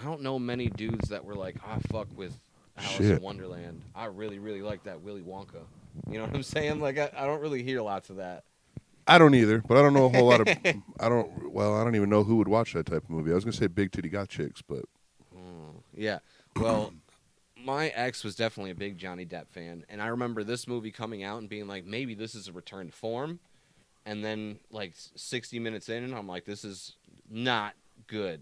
don't know many dudes that were like, I fuck with Alice in Wonderland. I really, really like that Willy Wonka. You know what I'm saying? Like, I don't really hear lots of that. I don't either, but I don't know a whole lot of. I don't even know who would watch that type of movie. I was gonna say Big Titty Got Chicks, but yeah. Well, my ex was definitely a big Johnny Depp fan, and I remember this movie coming out and being like, maybe this is a return to form. And then, like 60 minutes in, I'm like, this is not good.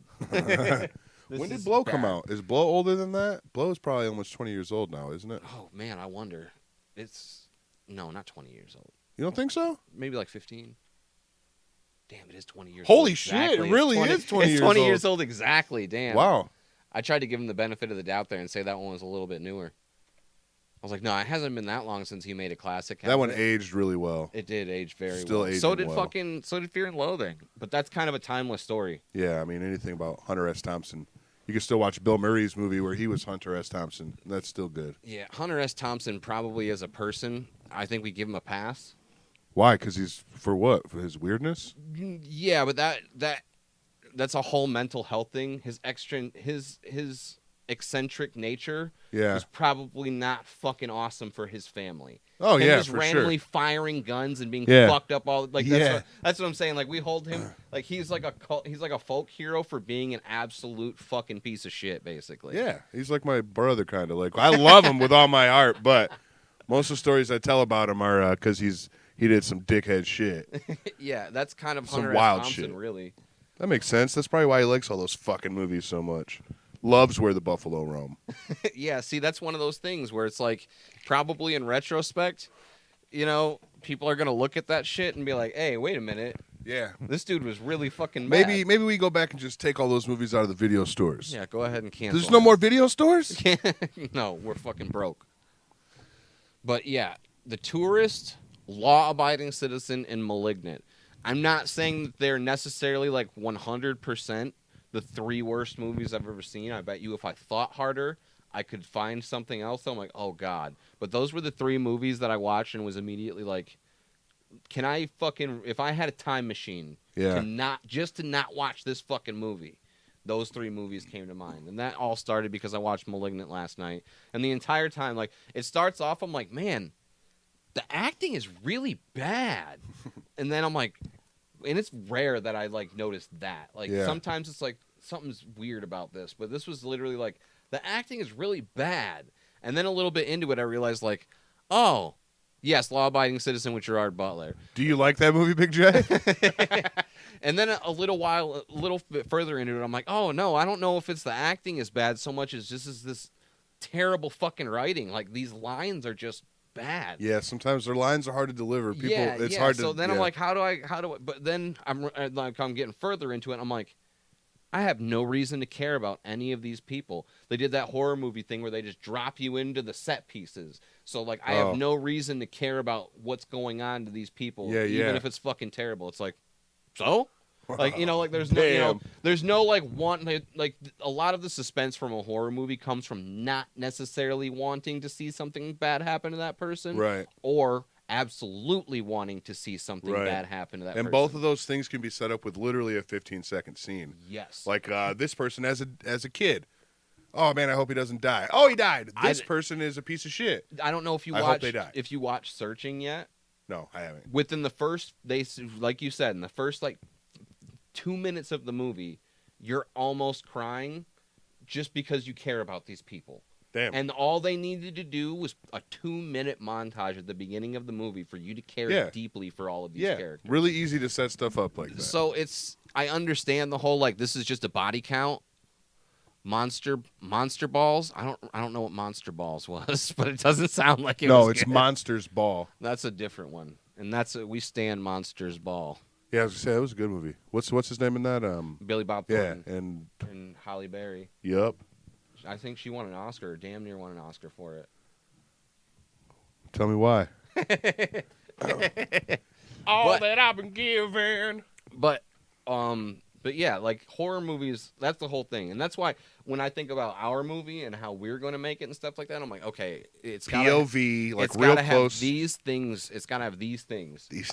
when did Blow come out? Is Blow older than that? Blow is probably almost 20 years old now, isn't it? Oh man, I wonder. No, not 20 years old. You don't think so? Maybe like 15. Damn, it is 20 years Holy old. Shit, it really is 20 years old. It's 20 years old exactly, damn. Wow. I tried to give him the benefit of the doubt there and say that one was a little bit newer. I was like, no, it hasn't been that long since he made a classic. That one aged really well. It did age very Still well. aging So did well. so did Fear and Loathing. But that's kind of a timeless story. Yeah, I mean, anything about Hunter S. Thompson. You can still watch Bill Murray's movie where he was Hunter S. Thompson. That's still good. Yeah, Hunter S. Thompson probably as a person, I think we give him a pass. Why? Because he's, for what? For his weirdness? Yeah, but that's a whole mental health thing. His eccentric nature was probably not fucking awesome for his family. Oh, yeah, just for randomly sure. firing guns and being fucked up all like that's what I'm saying. Like we hold him like he's like a folk hero for being an absolute fucking piece of shit, basically. Yeah, he's like my brother, kind of. Like I love him with all my heart, but most of the stories I tell about him are because he did some dickhead shit. Yeah, that's kind of some Hunter wild S. Thompson, shit. really. That makes sense. That's probably why he likes all those fucking movies so much. Loves Where the Buffalo Roam. Yeah, see, that's one of those things where it's like, probably in retrospect, people are going to look at that shit and be like, hey, wait a minute. Yeah. This dude was really fucking bad. Maybe we go back and just take all those movies out of the video stores. Yeah, go ahead and cancel. There's no more video stores? No, we're fucking broke. But yeah, The Tourist, Law-Abiding Citizen, and Malignant. I'm not saying that they're necessarily like 100% the three worst movies I've ever seen. I bet you if I thought harder, I could find something else. I'm like, oh, God. But those were the three movies that I watched and was immediately like, can I fucking, if I had a time machine to not watch this fucking movie, those three movies came to mind. And that all started because I watched Malignant last night. And the entire time, like, it starts off, I'm like, man, the acting is really bad. And then I'm like, and it's rare that I, like, notice that. Like, sometimes it's like, something's weird about this. But this was literally like, the acting is really bad. And then a little bit into it, I realized, like, oh, yes, Law-Abiding Citizen with Gerard Butler. Do you like that movie, Big J? And then a little bit further into it, I'm like, oh, no, I don't know if it's the acting is bad so much as just this terrible fucking writing. Like, these lines are just bad. Yeah, sometimes their lines are hard to deliver. It's hard to. So then I'm like, how do I? But then I'm getting further into it. And I'm like, I have no reason to care about any of these people. They did that horror movie thing where they just drop you into the set pieces. So like, I have no reason to care about what's going on to these people, even if it's fucking terrible. It's like, so. Like, like there's no, there's no like a lot of the suspense from a horror movie comes from not necessarily wanting to see something bad happen to that person, right? Or absolutely wanting to see something bad happen to that person. And both of those things can be set up with literally a 15-second scene. Yes. Like this person as a kid. Oh man, I hope he doesn't die. Oh, he died. This person is a piece of shit. I don't know if you watch Searching yet. No, I haven't. Within the first, like you said, in the first 2 minutes of the movie, you're almost crying just because you care about these people. Damn. And all they needed to do was a 2-minute montage at the beginning of the movie for you to care deeply for all of these characters. Really easy to set stuff up like that. So I understand the whole this is just a body count. Monster balls. I don't know what Monster Balls was, but it doesn't sound like it. No, it's good. Monsters Ball. That's a different one, and we stand Monsters Ball. Yeah, I was gonna say that was a good movie. What's his name in that? Billy Bob Thornton. Yeah, and Halle Berry. Yep. I think she won an Oscar, or damn near won an Oscar for it. Tell me why. All that I've been given. But yeah, like horror movies, that's the whole thing. And that's why when I think about our movie and how we're going to make it and stuff like that, I'm like, okay, it's got POV, like it's real gotta close. Have these things. It's got to have these things. These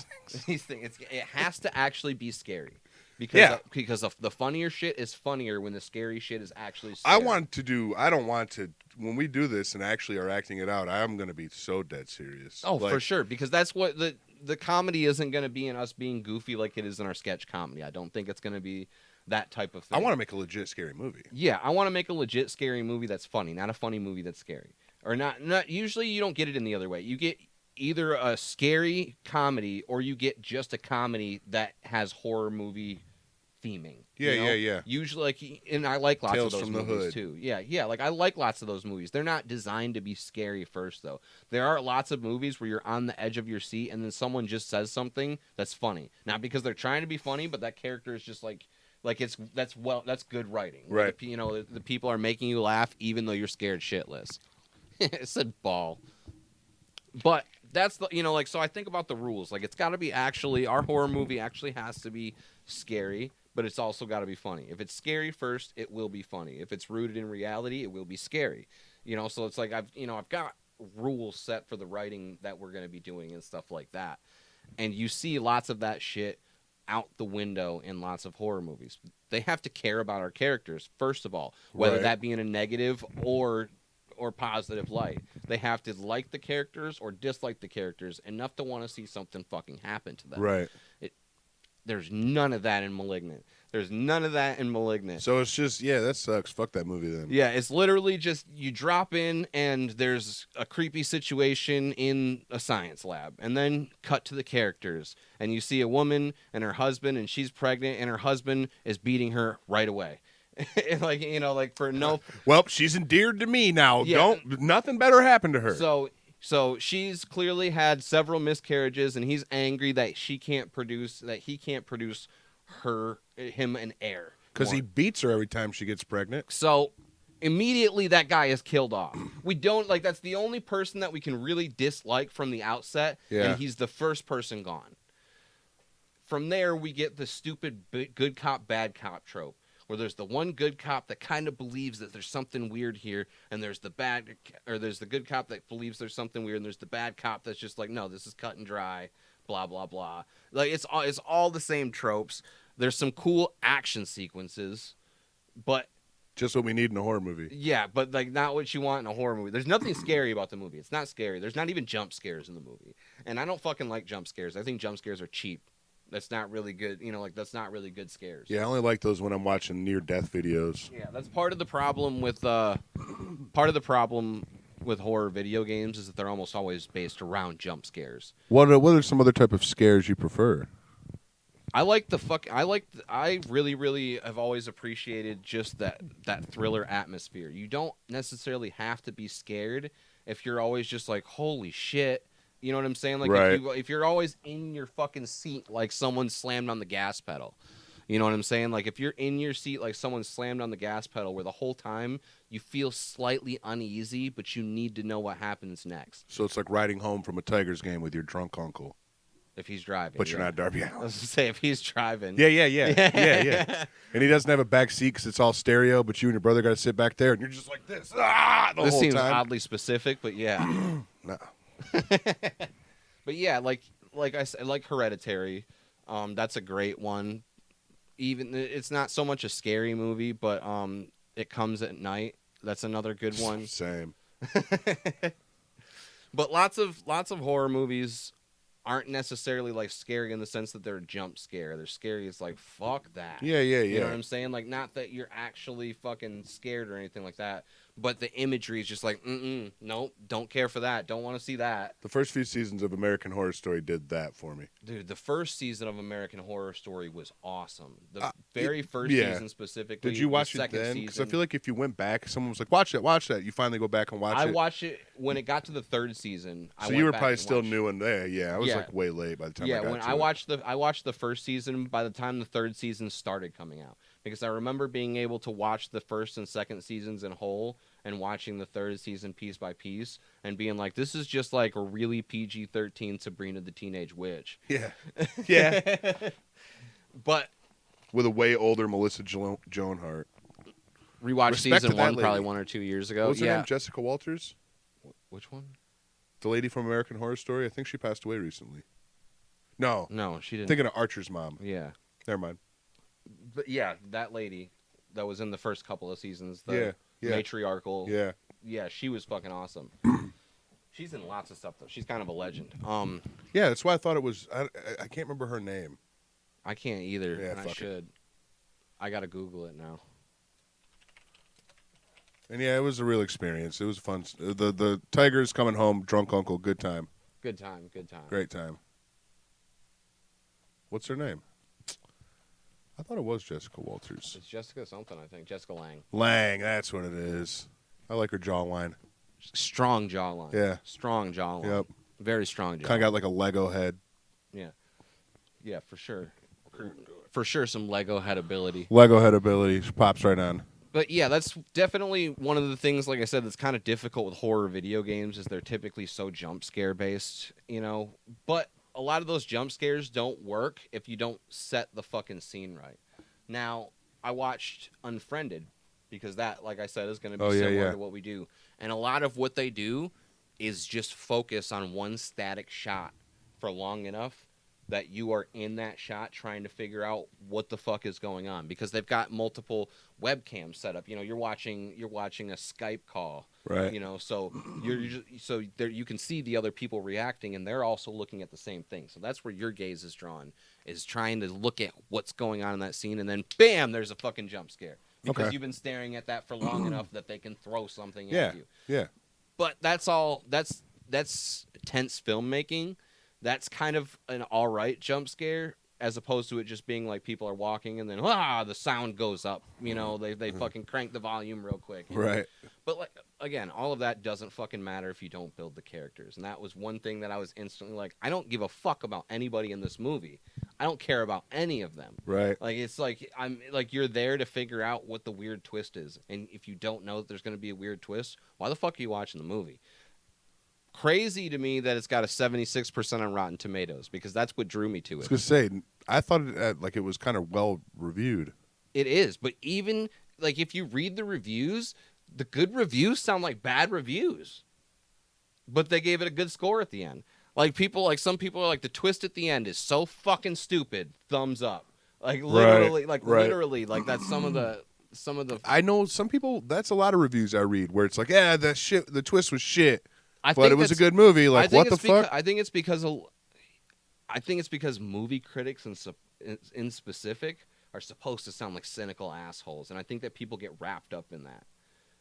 things. It has to actually be scary. because the funnier shit is funnier when the scary shit is actually scary. I don't want to, when we do this and actually are acting it out, I'm going to be so dead serious. Oh, for sure, because that's what the comedy isn't going to be in us being goofy like it is in our sketch comedy. I don't think it's going to be that type of thing. I want to make a legit scary movie. Yeah, I want to make a legit scary movie that's funny, not a funny movie that's scary. Or not usually you don't get it in the other way. You get either a scary comedy or you get just a comedy that has horror movie theming. Yeah. Usually, and I like lots Tales of those from the movies Hood. too. Yeah, like I like lots of those movies. They're not designed to be scary first, though. There are lots of movies where you're on the edge of your seat, and then someone just says something that's funny, not because they're trying to be funny, but that character is just like that's good writing. Right. The people are making you laugh even though you're scared shitless. It said ball. But that's so I think about the rules. Like, it's got to be our horror movie actually has to be scary, but it's also got to be funny. If it's scary first, it will be funny. If it's rooted in reality, it will be scary. So it's like I've got rules set for the writing that we're going to be doing and stuff like that. And you see lots of that shit out the window in lots of horror movies. They have to care about our characters, first of all, whether that be in a negative or positive light. They have to like the characters or dislike the characters enough to want to see something fucking happen to them. Right. There's none of that in Malignant. So it's just, that sucks. Fuck that movie then. Yeah, it's literally just you drop in and there's a creepy situation in a science lab, and then cut to the characters, and you see a woman and her husband, and she's pregnant, and her husband is beating her right away. For no. Well, she's endeared to me now. Yeah. Nothing better happened to her. So she's clearly had several miscarriages, and he's angry that he can't produce him an heir. Because he beats her every time she gets pregnant. So immediately that guy is killed off. We don't that's the only person that we can really dislike from the outset, and he's the first person gone. From there, we get the stupid good cop, bad cop trope, where there's the one good cop that kind of believes that there's something weird here, and there's the good cop that believes there's something weird, and there's the bad cop that's just like, no, this is cut and dry, blah blah blah. Like it's all the same tropes. There's some cool action sequences, but just what we need in a horror movie. Yeah, but not what you want in a horror movie. There's nothing scary about the movie. It's not scary. There's not even jump scares in the movie, and I don't fucking like jump scares. I think jump scares are cheap. That's not really good. That's not really good scares. Yeah, I only like those when I'm watching near-death videos. Yeah, that's part of the problem with horror video games is that they're almost always based around jump scares. What are some other type of scares you prefer? I really, really have always appreciated just that thriller atmosphere. You don't necessarily have to be scared if you're always just like, holy shit. You know what I'm saying? Like, right. if you're always in your fucking seat like someone slammed on the gas pedal. You know what I'm saying? Like, if you're in your seat like someone slammed on the gas pedal where the whole time you feel slightly uneasy, but you need to know what happens next. So it's like riding home from a Tigers game with your drunk uncle. If he's driving. But you're not Darby Allin. I was going to say, if he's driving. Yeah. And he doesn't have a back seat because it's all stereo, but you and your brother got to sit back there, and you're just like this. This seems time. Oddly specific, but yeah. No. But yeah, like I said, like Hereditary, that's a great one. Even it's not so much a scary movie, but It Comes at Night. That's another good one. Same. But lots of horror movies aren't necessarily like scary in the sense that they're a jump scare. They're scary as like fuck that. Yeah. You know what I'm saying? Like, not that you're actually fucking scared or anything like that, but the imagery is just like, nope, don't care for that. Don't want to see that. The first few seasons of American Horror Story did that for me. Dude, the first season of American Horror Story was awesome. The very first season specifically. Did you watch it then? Because I feel like if you went back, someone was like, watch that. You finally go back and watch it. I watched it when it got to the third season. So you were probably still new in there. Yeah, I was like way late by the time I got to it. Yeah, I watched the first season by the time the third season started coming out. Because I remember being able to watch the first and second seasons in whole and watching the third season piece by piece and being like, this is just like a really PG-13 Sabrina the Teenage Witch. Yeah. But with a way older Melissa Joan Hart. Rewatched season one probably 1 or 2 years ago. What was her name? Jessica Walters? Which one? The lady from American Horror Story. I think she passed away recently. No, she didn't. Thinking of Archer's mom. Yeah. Never mind. But yeah, that lady that was in the first couple of seasons, the matriarchal. Yeah. Yeah, she was fucking awesome. She's in lots of stuff though. She's kind of a legend. Yeah, that's why I thought it was. I can't remember her name. I can't either. Yeah, And I should. I gotta Google it now. And yeah, it was a real experience. It was fun. The Tigers coming home, drunk uncle, good time. Good time. Good time. Great time. What's her name? I thought it was Jessica Walters. It's Jessica something, I think. Jessica Lange. Lang, that's what it is. I like her jawline. Strong jawline. Yeah. Strong jawline. Yep. Very strong jawline. Kind of got like a Lego head. Yeah. Yeah, for sure. For sure, some Lego head ability. Lego head ability. She pops right on. But yeah, that's definitely one of the things, like I said, that's kind of difficult with horror video games is they're typically so jump scare based, you know. But a lot of those jump scares don't work if you don't set the fucking scene right. Now, I watched Unfriended because that, like I said, is going to be similar to what we do. And a lot of what they do is just focus on one static shot for long enough that you are in that shot trying to figure out what the fuck is going on because they've got multiple webcams set up. You know, you're watching a Skype call, right? You know, so you can see the other people reacting, and they're also looking at the same thing. So that's where your gaze is drawn, is trying to look at what's going on in that scene, and then bam, there's a fucking jump scare because you've been staring at that for long enough that they can throw something at you. Yeah. But that's all. That's tense filmmaking. That's kind of an all right jump scare, as opposed to it just being like people are walking and then the sound goes up. You know, they fucking crank the volume real quick. Right. But like again, all of that doesn't fucking matter if you don't build the characters. And that was one thing that I was instantly like, I don't give a fuck about anybody in this movie. I don't care about any of them. Right. Like it's like you're there to figure out what the weird twist is. And if you don't know that there's going to be a weird twist, why the fuck are you watching the movie? Crazy to me that it's got a 76% on Rotten Tomatoes because that's what drew me to it. I was gonna say, I thought it was kind of well reviewed. It is, but even like if you read the reviews, the good reviews sound like bad reviews, but they gave it a good score at the end. Like some people are like, the twist at the end is so fucking stupid. Thumbs up. Like literally, literally, like that's some of the. I know some people. That's a lot of reviews I read where it's like, yeah, the twist was shit. But it was a good movie. Like, what the fuck? I think it's because movie critics in specific are supposed to sound like cynical assholes, and I think that people get wrapped up in that.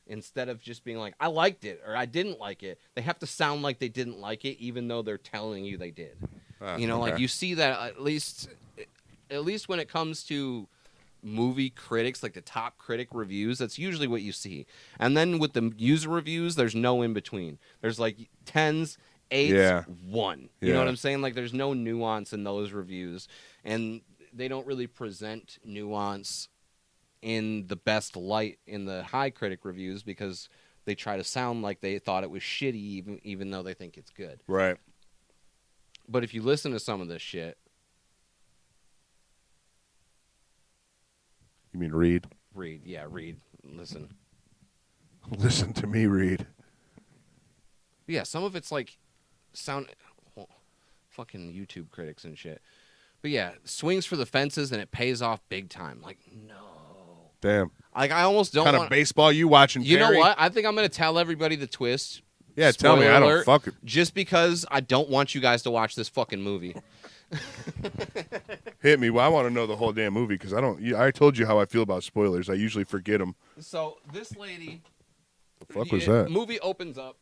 Instead of just being like, I liked it or I didn't like it, they have to sound like they didn't like it, even though they're telling you they did. You know, like you see that at least when it comes to movie critics, like the top critic reviews, that's usually what you see. And then with the user reviews, there's no in between. There's like 10s, 8s, 1. You know what I'm saying? Like there's no nuance in those reviews, and they don't really present nuance in the best light in the high critic reviews because they try to sound like they thought it was shitty even though they think it's good. Right. But if you listen to some of this shit, you mean read? Read. Listen. Listen to me read. Yeah, some of it's like fucking YouTube critics and shit. But yeah, swings for the fences and it pays off big time. Like, no. Damn. Like, I almost don't want... What kind of baseball you watching, You Perry? know what? I think I'm going to tell everybody the twist. Yeah, tell me. I don't fuck it. Just because I don't want you guys to watch this fucking movie. Hit me. Well, I want to know the whole damn movie because I told you how I feel about spoilers. I usually forget them. So this lady, the fuck was that? Movie opens up,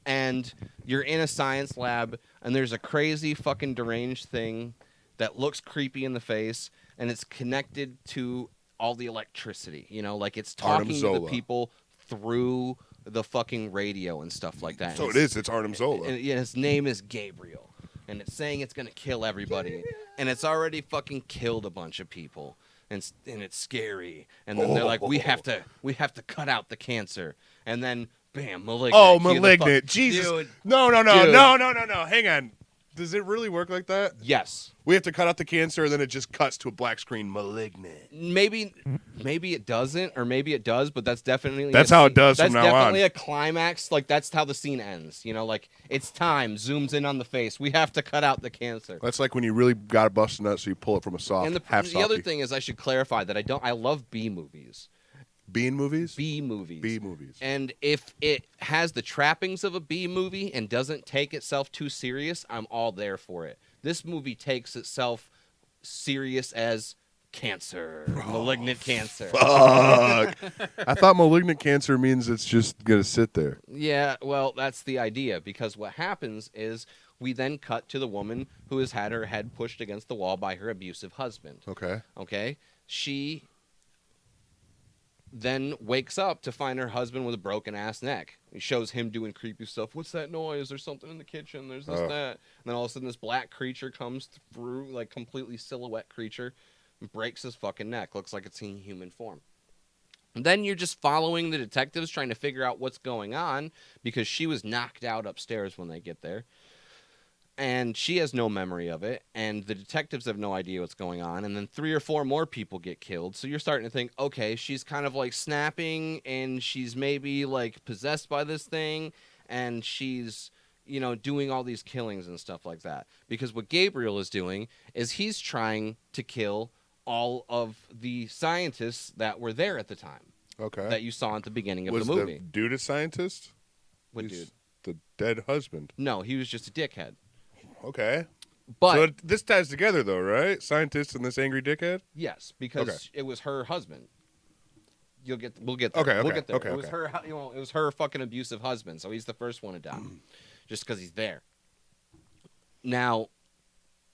and you're in a science lab, and there's a crazy fucking deranged thing that looks creepy in the face, and it's connected to all the electricity. You know, like it's talking to the people through the fucking radio and stuff like that. So it's Arnim Zola. And his name is Gabriel. And it's saying it's going to kill everybody. And it's already fucking killed a bunch of people. And it's scary. And then they're like, we have to cut out the cancer. And then, bam, Malignant. Oh, Malignant. Jesus. Dude, No. Hang on. Does it really work like that? Yes. We have to cut out the cancer, and then it just cuts to a black screen. Malignant. Maybe it doesn't, or maybe it does, but that's definitely how it does from now on. That's definitely a climax. Like that's how the scene ends. You know, like it's time. Zooms in on the face. We have to cut out the cancer. That's like when you really got to bust a nut, so you pull it from a soft. And half the other thing is, I should clarify that I love B movies. Bean movies? B movies. B movies. And if it has the trappings of a B movie and doesn't take itself too serious, I'm all there for it. This movie takes itself serious as cancer, malignant cancer. Fuck. I thought malignant cancer means it's just going to sit there. Yeah, well, that's the idea, because what happens is we then cut to the woman who has had her head pushed against the wall by her abusive husband. Okay? She then wakes up to find her husband with a broken ass neck. He shows him doing creepy stuff. What's that noise? There's something in the kitchen. There's this, that. And then all of a sudden this black creature comes through, like completely silhouette creature, and breaks his fucking neck. Looks like it's in human form. And then you're just following the detectives trying to figure out what's going on, because she was knocked out upstairs when they get there. And she has no memory of it, and the detectives have no idea what's going on, and then 3 or 4 more people get killed. So you're starting to think, okay, she's kind of like snapping, and she's maybe like possessed by this thing, and she's, you know, doing all these killings and stuff like that. Because what Gabriel is doing is he's trying to kill all of the scientists that were there at the time. Okay. That you saw at the beginning of was the movie. The dude a scientist? What He's dude? The dead husband. No, he was just a dickhead. Okay. But so this ties together, though, right? Scientist and this angry dickhead? yes, because it was her husband. We'll get there. Okay, we'll get there. okay, It was her, you know, it was her fucking abusive husband, so he's the first one to die, just because he's there. Now,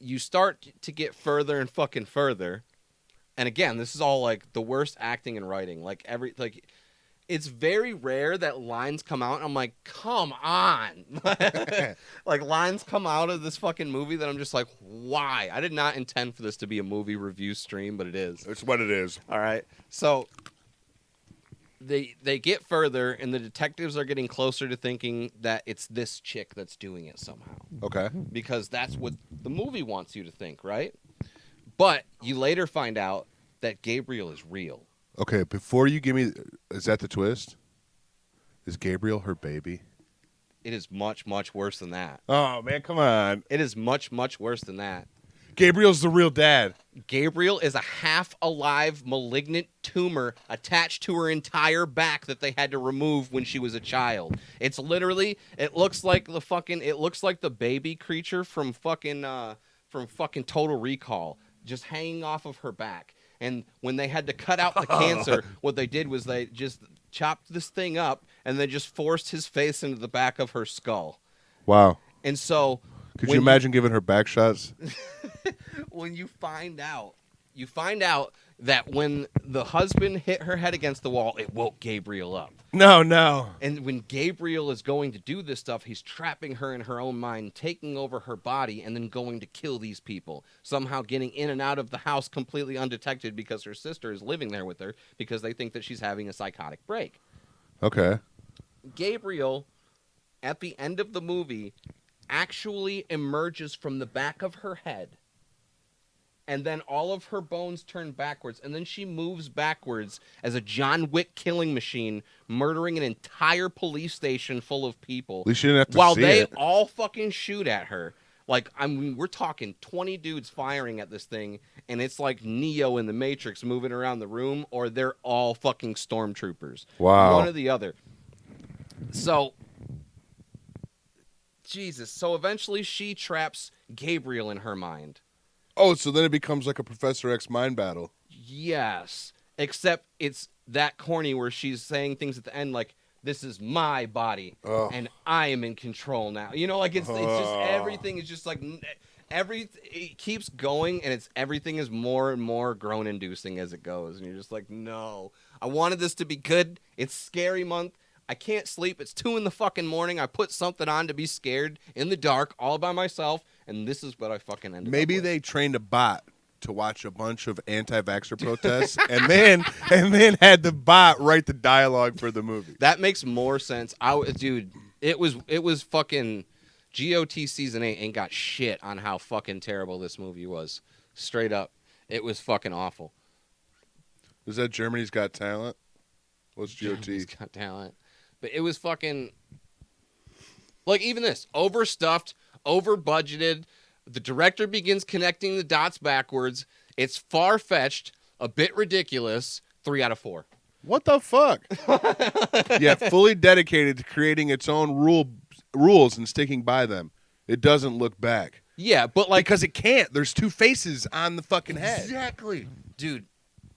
you start to get further and fucking further, and again, this is all like the worst acting and writing. It's very rare that lines come out and I'm like, come on. Like lines come out of this fucking movie that I'm just like, why? I did not intend for this to be a movie review stream, but it is. It's what it is. All right. So they get further, and the detectives are getting closer to thinking that it's this chick that's doing it somehow. Okay. Because that's what the movie wants you to think, right? But you later find out that Gabriel is real. Okay, before you give me... Is that the twist? Is Gabriel her baby? It is much, much worse than that. Oh, man, come on. It is much, much worse than that. Gabriel's the real dad. Gabriel is a half-alive malignant tumor attached to her entire back that they had to remove when she was a child. It's literally... It looks like the baby creature from fucking Total Recall, just hanging off of her back. And when they had to cut out the cancer, what they did was they just chopped this thing up and they just forced his face into the back of her skull. Wow. And so... Could you imagine giving her back shots? When you find out that when the husband hit her head against the wall, it woke Gabriel up. No. And when Gabriel is going to do this stuff, he's trapping her in her own mind, taking over her body, and then going to kill these people. Somehow getting in and out of the house completely undetected because her sister is living there with her because they think that she's having a psychotic break. Okay. Gabriel, at the end of the movie, actually emerges from the back of her head. And then all of her bones turn backwards. And then she moves backwards as a John Wick killing machine, murdering an entire police station full of people. At least she didn't have to while see they it. all fucking shoot at her. Like, I mean, we're talking 20 dudes firing at this thing. And it's like Neo in the Matrix moving around the room. Or they're all fucking stormtroopers. Wow. One or the other. So... Jesus. So eventually she traps Gabriel in her mind. Oh, so then it becomes like a Professor X mind battle. Yes. Except it's that corny where she's saying things at the end like, this is my body, and I am in control now. You know, like it's just everything is just like it keeps going, and everything is more and more groan-inducing as it goes, and you're just like, no, I wanted this to be good. It's scary month. I can't sleep. It's 2 a.m. I put something on to be scared in the dark all by myself, and this is what I fucking ended up Maybe with. they trained a bot to watch a bunch of anti-vaxxer protests and then had the bot write the dialogue for the movie. That makes more sense. Dude, it was fucking GOT season 8 ain't got shit on how fucking terrible this movie was. Straight up, it was fucking awful. Is that Germany's Got Talent? What's GOT? Germany's Got Talent, but it was fucking like even this overstuffed, over budgeted. The director begins connecting the dots backwards. It's far-fetched, a bit ridiculous. 3 out of 4. What the fuck? Yeah, fully dedicated to creating its own rules and sticking by them. It doesn't look back. Yeah, but like because it can't. There's 2 faces on the fucking head. Exactly, dude.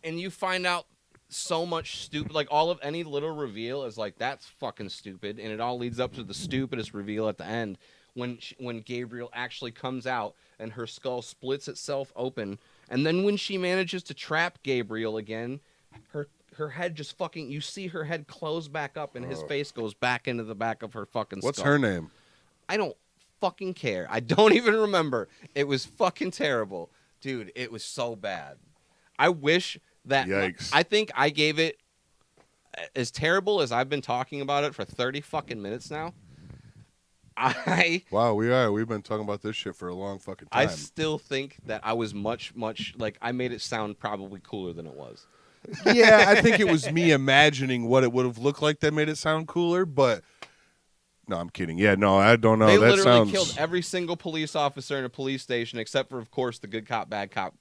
And you find out so much stupid. Like any little reveal is like that's fucking stupid, and it all leads up to the stupidest reveal at the end when Gabriel actually comes out and her skull splits itself open, and then when she manages to trap Gabriel again, her head just fucking. You see her head close back up, and his face goes back into the back of her fucking skull. What's her name? I don't fucking care. I don't even remember. It was fucking terrible. Dude, it was so bad. I wish that... Yikes. I think I gave it as terrible as I've been talking about it for 30 fucking minutes now. Wow, we've been talking about this shit for a long fucking time. I still think that I was much, like, I made it sound probably cooler than it was. Yeah, I think it was me imagining what it would have looked like that made it sound cooler, but... No, I'm kidding. Yeah, no, I don't know. They that literally killed every single police officer in a police station except for, of course, the good cop, bad cop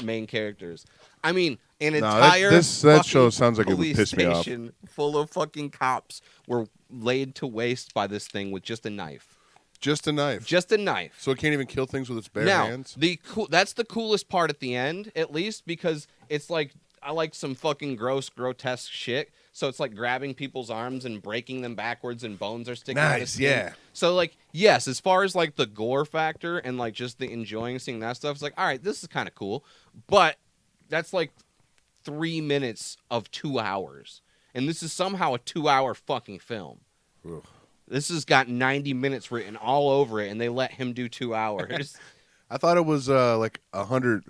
main characters. I mean, an entire that show sounds like it would piss me off. Police station full of fucking cops were laid to waste by this thing with just a knife. Just a knife. Just a knife. So it can't even kill things with its bare hands? That's the coolest part at the end, at least, because it's like, I like some fucking gross, grotesque shit. So it's like grabbing people's arms and breaking them backwards and bones are sticking out of Nice, skin. yeah. So, like, yes, as far as, like, the gore factor and, like, just the enjoying seeing that stuff, it's like, all right, this is kind of cool. But that's, like, 3 minutes of 2 hours. And this is somehow a 2-hour fucking film. Ugh. This has got 90 minutes written all over it, and they let him do 2 hours. I thought it was like 100,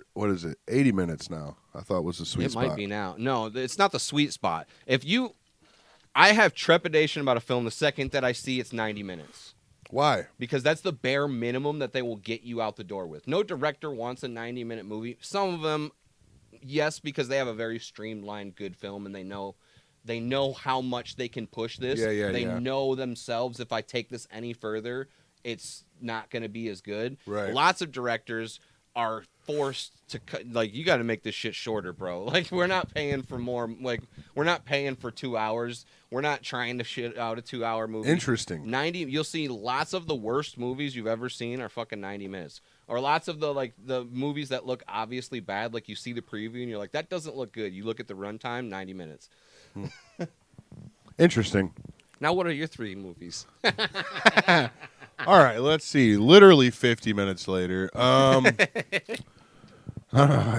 80 minutes now. I thought it was the sweet spot. It might be now. No, it's not the sweet spot. I have trepidation about a film the second that I see it's 90 minutes. Why? Because that's the bare minimum that they will get you out the door with. No director wants a 90-minute movie. Some of them, yes, because they have a very streamlined, good film, and they know how much they can push this. They know themselves, if I take this any further, it's not going to be as good. Right. Lots of directors are forced to cut. Like, you got to make this shit shorter, bro. Like, we're not paying for more. Like, we're not paying for 2 hours. We're not trying to shit out a 2-hour movie. Interesting. 90. You'll see lots of the worst movies you've ever seen are fucking 90 minutes. Or lots of the movies that look obviously bad. Like, you see the preview and you're like, that doesn't look good. You look at the runtime, 90 minutes. Interesting. Now, what are your 3 movies? All right, let's see. Literally 50 minutes later. I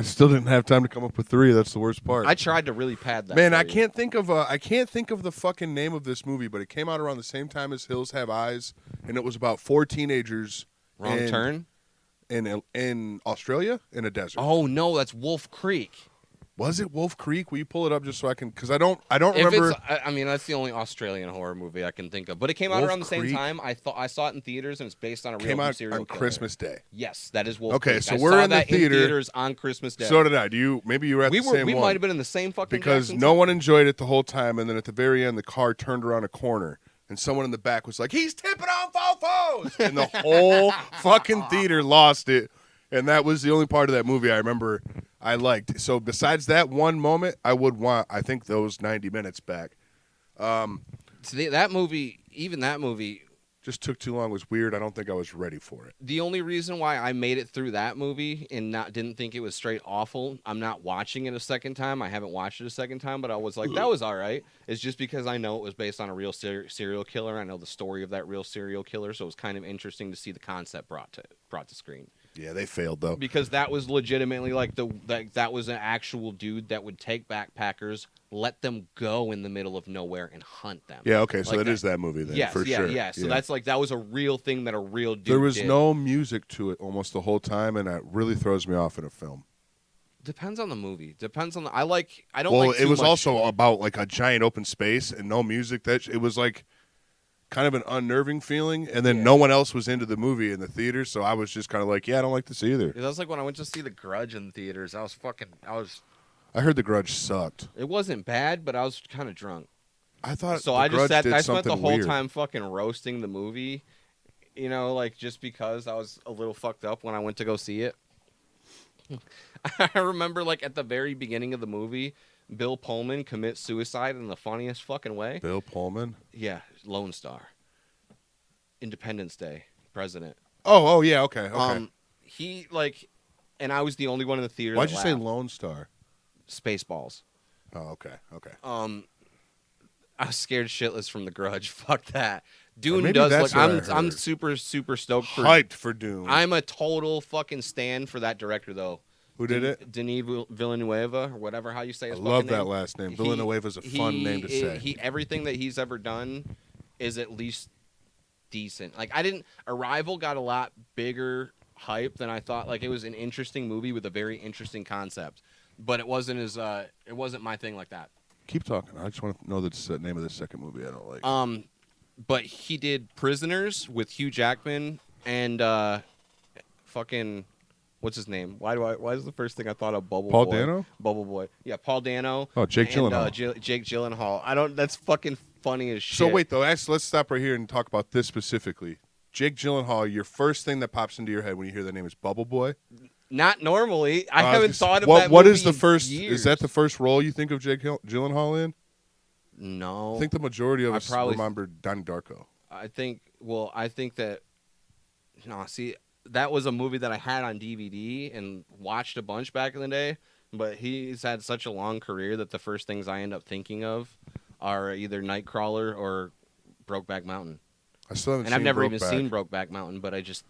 still didn't have time to come up with 3. That's the worst part. I tried to really pad that. Man, I can't think of the fucking name of this movie, but it came out around the same time as Hills Have Eyes, and it was about 4 teenagers. Wrong Turn? In Australia, in a desert. Oh no, that's Wolf Creek. Was it Wolf Creek? Will you pull it up just so I can? Because I don't remember. I mean, that's the only Australian horror movie I can think of. But it came out around the same time. I saw it in theaters, and it's based on a real serial killer. Came out on Christmas Day. Yes, that is Wolf Okay, Creek. so we're in the theaters on Christmas Day. So did I. Maybe you were at the same one. We might have been in the same fucking. Because no one enjoyed it the whole time, and then at the very end, the car turned around a corner, and someone in the back was like, "He's tipping on fofos," and the whole fucking theater lost it. And that was the only part of that movie I remember I liked. So besides that one moment, I think those 90 minutes back. So that movie just took too long. It was weird. I don't think I was ready for it. The only reason why I made it through that movie and didn't think it was straight awful, I'm not watching it a second time. I haven't watched it a second time, but I was like, that was all right. It's just because I know it was based on a real serial killer. I know the story of that real serial killer, so it was kind of interesting to see the concept brought to screen. Yeah, they failed though. Because that was legitimately like that was an actual dude that would take backpackers, let them go in the middle of nowhere and hunt them. Yeah, okay, so that is that movie then, for sure. Yeah, so that's like that was a real thing that a real dude There was did. no music to it almost the whole time, and that really throws me off in a film. Depends on the movie. Depends on the. I don't like. Well, it was also about like a giant open space and no music. It was like kind of an unnerving feeling, and then no one else was into the movie in the theater, so I was just kind of like, yeah, I don't like this either. That was like when I went to see The Grudge in the theaters. I heard The Grudge sucked. It wasn't bad, but I was kind of drunk. I thought so. The I just Grudge sat. did I spent the something whole weird. time fucking roasting the movie. You know, like just because I was a little fucked up when I went to go see it. I remember, like at the very beginning of the movie, Bill Pullman commits suicide in the funniest fucking way. Bill Pullman? Yeah, Lone Star. Independence Day, president. Oh, yeah, okay. He and I was the only one in the theater. Why'd that you say laughed. Lone Star? Spaceballs. Oh, okay. I was scared shitless from The Grudge. Fuck that. Dune maybe does that's look. what I I'm heard. super stoked for. Hyped for Dune. I'm a total fucking stan for that director though. Who did it? Denis Villeneuve or whatever how you say I his love fucking that name. last name. Villanueva's a fun name to say. Everything that he's ever done is at least decent. Like Arrival got a lot bigger hype than I thought. Like it was an interesting movie with a very interesting concept, but it wasn't my thing like that. Keep talking. I just want to know the name of the second movie I don't like. But he did Prisoners with Hugh Jackman and fucking what's his name? Why is the first thing I thought of Paul Dano? Bubble Boy. Yeah, Paul Dano. Oh, Jake Gyllenhaal. Jake Gyllenhaal. That's fucking funny as shit. So wait though, let's stop right here and talk about this specifically. Jake Gyllenhaal, your first thing that pops into your head when you hear the name is Bubble Boy? Not normally. I haven't thought of that What movie is the first? in years. Is that the first role you think of Jake Gyllenhaal in? No. I think the majority of us probably remember Donnie Darko. I think that that was a movie that I had on DVD and watched a bunch back in the day, but he's had such a long career that the first things I end up thinking of are either Nightcrawler or Brokeback Mountain. I still haven't And seen I've never even Brokeback. seen Brokeback Mountain, but it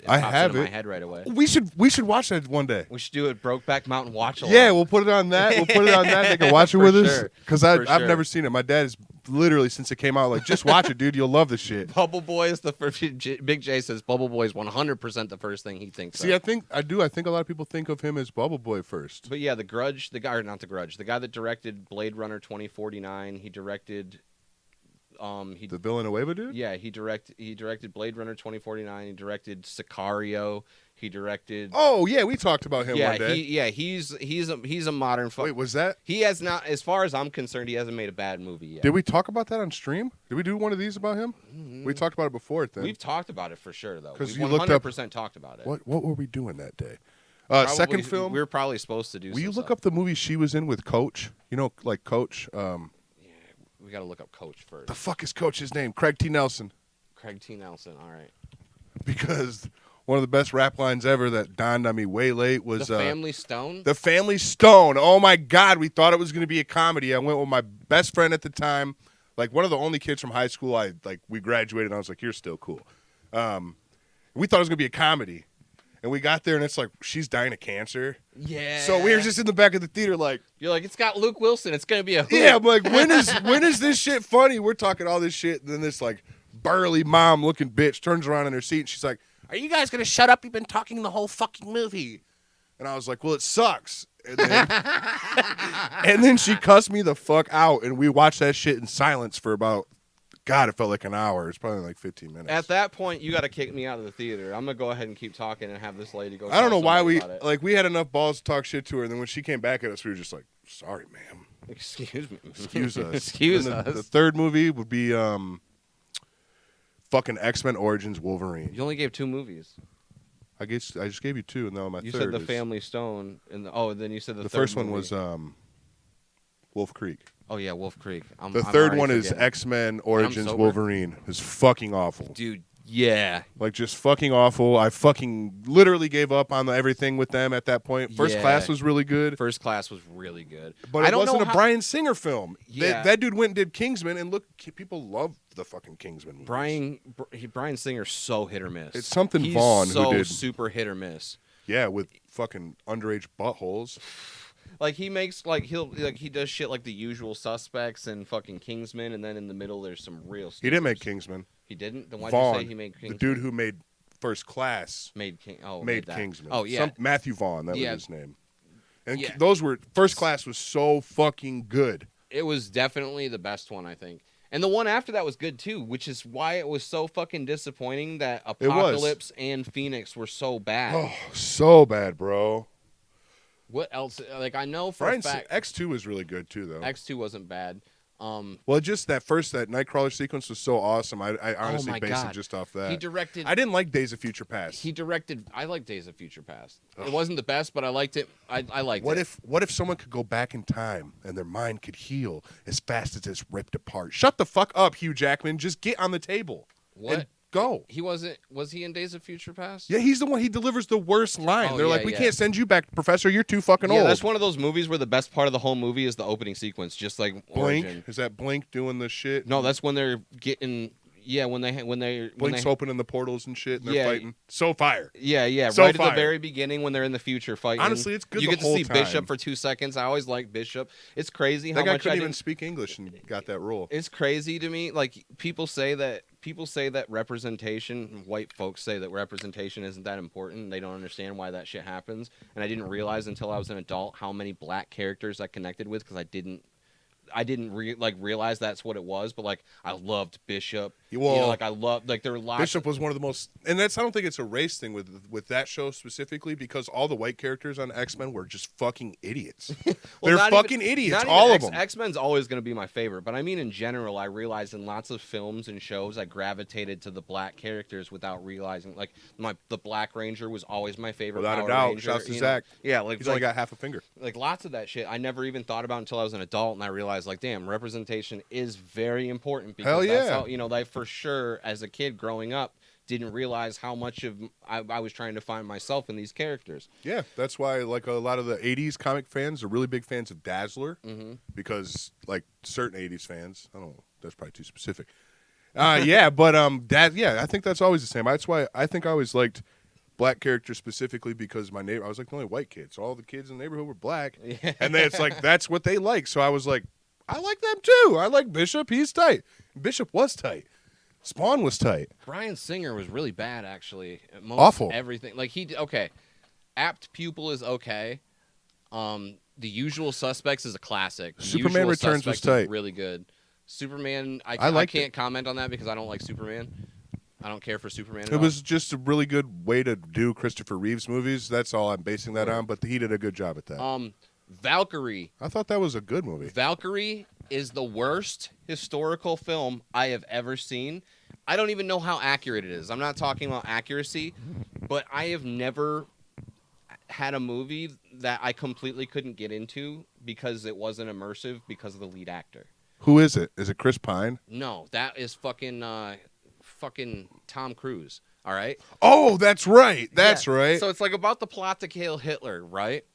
I pops have into it. my head right away. We should watch that one day. We should do it Brokeback Mountain watch along. Yeah, we'll put it on that. We'll put it on that. They can watch it For with us. sure. Because For I've sure. never seen it. My dad is literally, since it came out, like, just watch it, dude. You'll love the shit. Bubble Boy is the first. Big J says Bubble Boy is 100% the first thing he thinks See, of. I think a lot of people think of him as Bubble Boy first. But yeah, the guy that directed Blade Runner 2049, he directed The Villanueva dude? yeah, he directed Blade Runner 2049, he directed Sicario, he directed Oh, yeah, we talked about him one day. he's a modern fuck. Wait, was that? He has not, as far as I'm concerned, he hasn't made a bad movie yet. Did we talk about that on stream? Did we do one of these about him? We talked about it before then. We've talked about it for sure though. 'Cause We've you looked up- 100% talked about it. What were we doing that day? Probably- Second film? We were probably supposed to do Will you some look stuff. up the movie she was in with Coach? You know, like Coach. We got to look up Coach first. The fuck is Coach's name? Craig T. Nelson. Craig T. Nelson, all right. Because one of the best rap lines ever that dawned on me way late was The Family Stone? The Family Stone. Oh my God, we thought it was going to be a comedy. I went with my best friend at the time, like one of the only kids from high school. We graduated, and I was like, "You're still cool." We thought it was going to be a comedy, and we got there, and it's like she's dying of cancer. Yeah. So we were just in the back of the theater, like, You're like, it's got Luke Wilson. It's going to be a hoot. yeah. I'm like, when is this shit funny? We're talking all this shit, and then this like burly mom looking bitch turns around in her seat, and she's like, "Are you guys gonna shut up? You've been talking the whole fucking movie." And I was like, "Well, it sucks." And then, and then she cussed me the fuck out, and we watched that shit in silence for about, God, it felt like an hour. It's probably like 15 minutes. At that point, you got to kick me out of the theater. I'm going to go ahead and keep talking and have this lady go I don't know tell why somebody about it. we had enough balls to talk shit to her, and then when she came back at us, we were just like, "Sorry, ma'am. Excuse me. Excuse us." Excuse And us. The third movie would be fucking X-Men Origins Wolverine. You only gave 2 movies. I just gave you 2, and now my You third said The is- Family Stone. And then you said the The third first one movie. was Wolf Creek. Oh, yeah, Wolf Creek. I'm The third already one is forgetting. X-Men Origins sober. Wolverine. It's fucking awful. Dude, yeah. Like, just fucking awful. I fucking literally gave up on everything with them at that point. First Yeah. Class was really good, First Class was really good. but I it don't wasn't know a how- Bryan Singer film. Yeah. That dude went and did Kingsman, and look, people love the fucking Kingsman movies. Bryan Singer's so hit or miss. It's something He's Vaughn who so did. super hit or miss. Yeah, with fucking underage buttholes. Like he makes he does shit like The Usual Suspects and fucking Kingsman, and then in the middle there's some real. He didn't make scoopers. Kingsman. He didn't. Then why'd Vaughn, you say he made Kingsman? the dude who made First Class, made made that. Kingsman. Oh yeah. Matthew Vaughn, that Yeah. was his name. And Yeah. those were First Class was so fucking good. It was definitely the best one, I think. And the one after that was good too, which is why it was so fucking disappointing that It was. Apocalypse and Phoenix were so bad. Oh, so bad, bro. What else? Like, I know for Brian, a fact X2 was really good too, though. X2 wasn't bad. Well, just that Nightcrawler sequence was so awesome. I honestly my based God. it just off that. He directed. I didn't like Days of Future Past. I like Days of Future Past. It wasn't the best, but I liked it. I liked it. What if someone could go back in time and their mind could heal as fast as it's ripped apart? Shut the fuck up, Hugh Jackman. Just get on the table. What? And go. He wasn't. Was he in Days of Future Past? Yeah, he's the one. He delivers the worst line. Oh, They're yeah, like, we yeah. can't send you back, Professor. You're too fucking Yeah, old. that's one of those movies where the best part of the whole movie is the opening sequence, just like Blink. Origin. Is that Blink doing the shit? No, that's when they're getting. Yeah, when Blink's opening the portals and shit, and they're Yeah. fighting. So fire. Yeah, So right fire. at the very beginning when they're in the future fighting. Honestly, it's good You the get to whole see time. Bishop for 2 seconds. I always like Bishop. It's crazy how That guy much I couldn't even didn't. speak English and got that role. It's crazy to me. Like people say that representation, white folks say that representation isn't that important. They don't understand why that shit happens. And I didn't realize until I was an adult how many black characters I connected with because I didn't realize that's what it was. But like I loved Bishop. Well, like I loved like there were lots. Bishop was one of the most, and that's I don't think it's a race thing with that show specifically because all the white characters on X-Men were just fucking idiots. Well, They're not fucking even, idiots, not even all of them. X-Men's always going to be my favorite, but I mean in general, I realized in lots of films and shows I gravitated to the black characters without realizing. Like the Black Ranger was always my favorite. Without a Power doubt. Ranger, Shouts to you know? Zach. Yeah, like He's only got half a finger. like lots of that shit I never even thought about until I was an adult, and I realized like, damn, representation is very important because Hell that's yeah. how like for sure as a kid growing up didn't realize how much of I was trying to find myself in these characters. Yeah, that's why like a lot of the 80s comic fans are really big fans of Dazzler because like certain 80s fans, I don't know, that's probably too specific. Yeah, but I think that's always the same. That's why I think I always liked black characters specifically because I was like the only white kid, so all the kids in the neighborhood were black, and then it's like that's what they like. So I was like, I like them too. I like Bishop. He's tight. Bishop was tight. Spawn was tight. Bryan Singer was really bad, actually. Most Awful. Everything like okay. Apt Pupil is okay. The Usual Suspects is a classic. The Superman Usual Returns was Suspects is tight. really good. Superman, I I liked can't comment on that because I don't like Superman. I don't care for Superman. At It all. was just a really good way to do Christopher Reeves movies. That's all I'm basing that on. But he did a good job at that. Valkyrie. I thought that was a good movie. Valkyrie is the worst historical film I have ever seen. I don't even know how accurate it is. I'm not talking about accuracy, but I have never had a movie that I completely couldn't get into because it wasn't immersive because of the lead actor. Who is it? Is it Chris Pine? No, that is fucking Tom Cruise. All right. Oh, that's right. That's Yeah. right. So it's like about the plot to kill Hitler, right?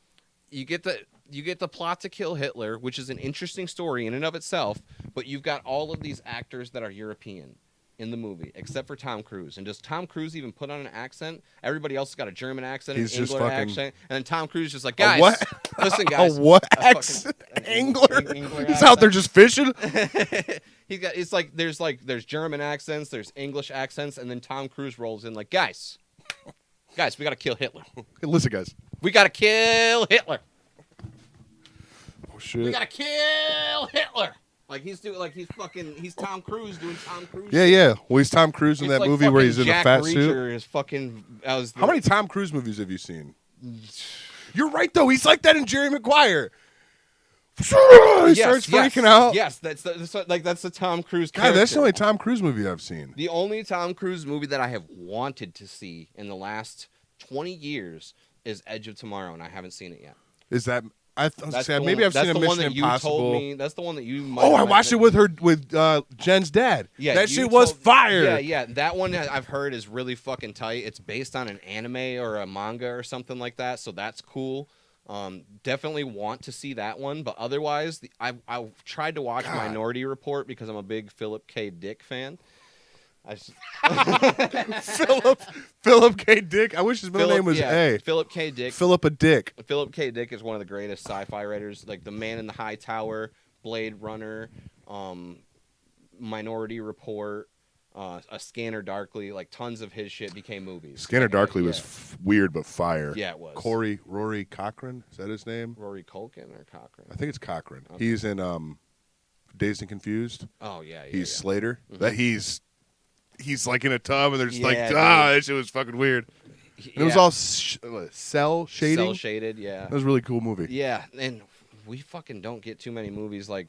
You get the plot to kill Hitler, which is an interesting story in and of itself, but you've got all of these actors that are European in the movie, except for Tom Cruise. And does Tom Cruise even put on an accent? Everybody else has got a German accent, He's an just English fucking- accent, and then Tom Cruise is just like, A guys, what? listen, guys. A what a fucking- accent? an Angler? Angler He's out there just fishing? It's like there's German accents, there's English accents, and then Tom Cruise rolls in like, guys, we gotta kill Hitler. Hey, listen, guys. We gotta kill Hitler. Oh, shit. We gotta kill Hitler. Like he's Tom Cruise doing Tom Cruise. Yeah, yeah. Well, he's Tom Cruise in It's that like movie where fucking he's in Jack a fat Reacher suit. Is fucking. How many Tom Cruise movies have you seen? You're right, though. He's like that in Jerry Maguire. He starts freaking out. Yes, that's the Tom Cruise God, character. that's the only Tom Cruise movie I've seen. The only Tom Cruise movie that I have wanted to see in the last 20 years is Edge of Tomorrow, and I haven't seen it yet. Is that? That's Maybe the I've seen a one Mission that you Impossible. told me. That's the one that you. Might Oh, have I watched it mentioned. with Jen's dad. Yeah, that you shit was told- fire. Yeah. That one I've heard is really fucking tight. It's based on an anime or a manga or something like that, so that's cool. Definitely want to see that one, but otherwise, I've tried to watch God. Minority Report because I'm a big Philip K. Dick fan. Philip K. Dick. I wish his middle name was A. Philip K. Dick. Philip a Dick. Philip K. Dick is one of the greatest sci-fi writers, like The Man in the High Tower, Blade Runner, Minority Report, A Scanner Darkly. Like tons of his shit became movies. Scanner Darkly was weird but fire. Yeah, it was. Rory Cochrane. Is that his name? Rory Culkin or Cochran? I think it's Cochrane. Okay. He's in Dazed and Confused. Oh yeah, He's Slater. That he's like in a tub and they're just like, dude. that shit was fucking weird. And it was all cell shading. Cell shaded, yeah. That was a really cool movie. Yeah, and we fucking don't get too many movies like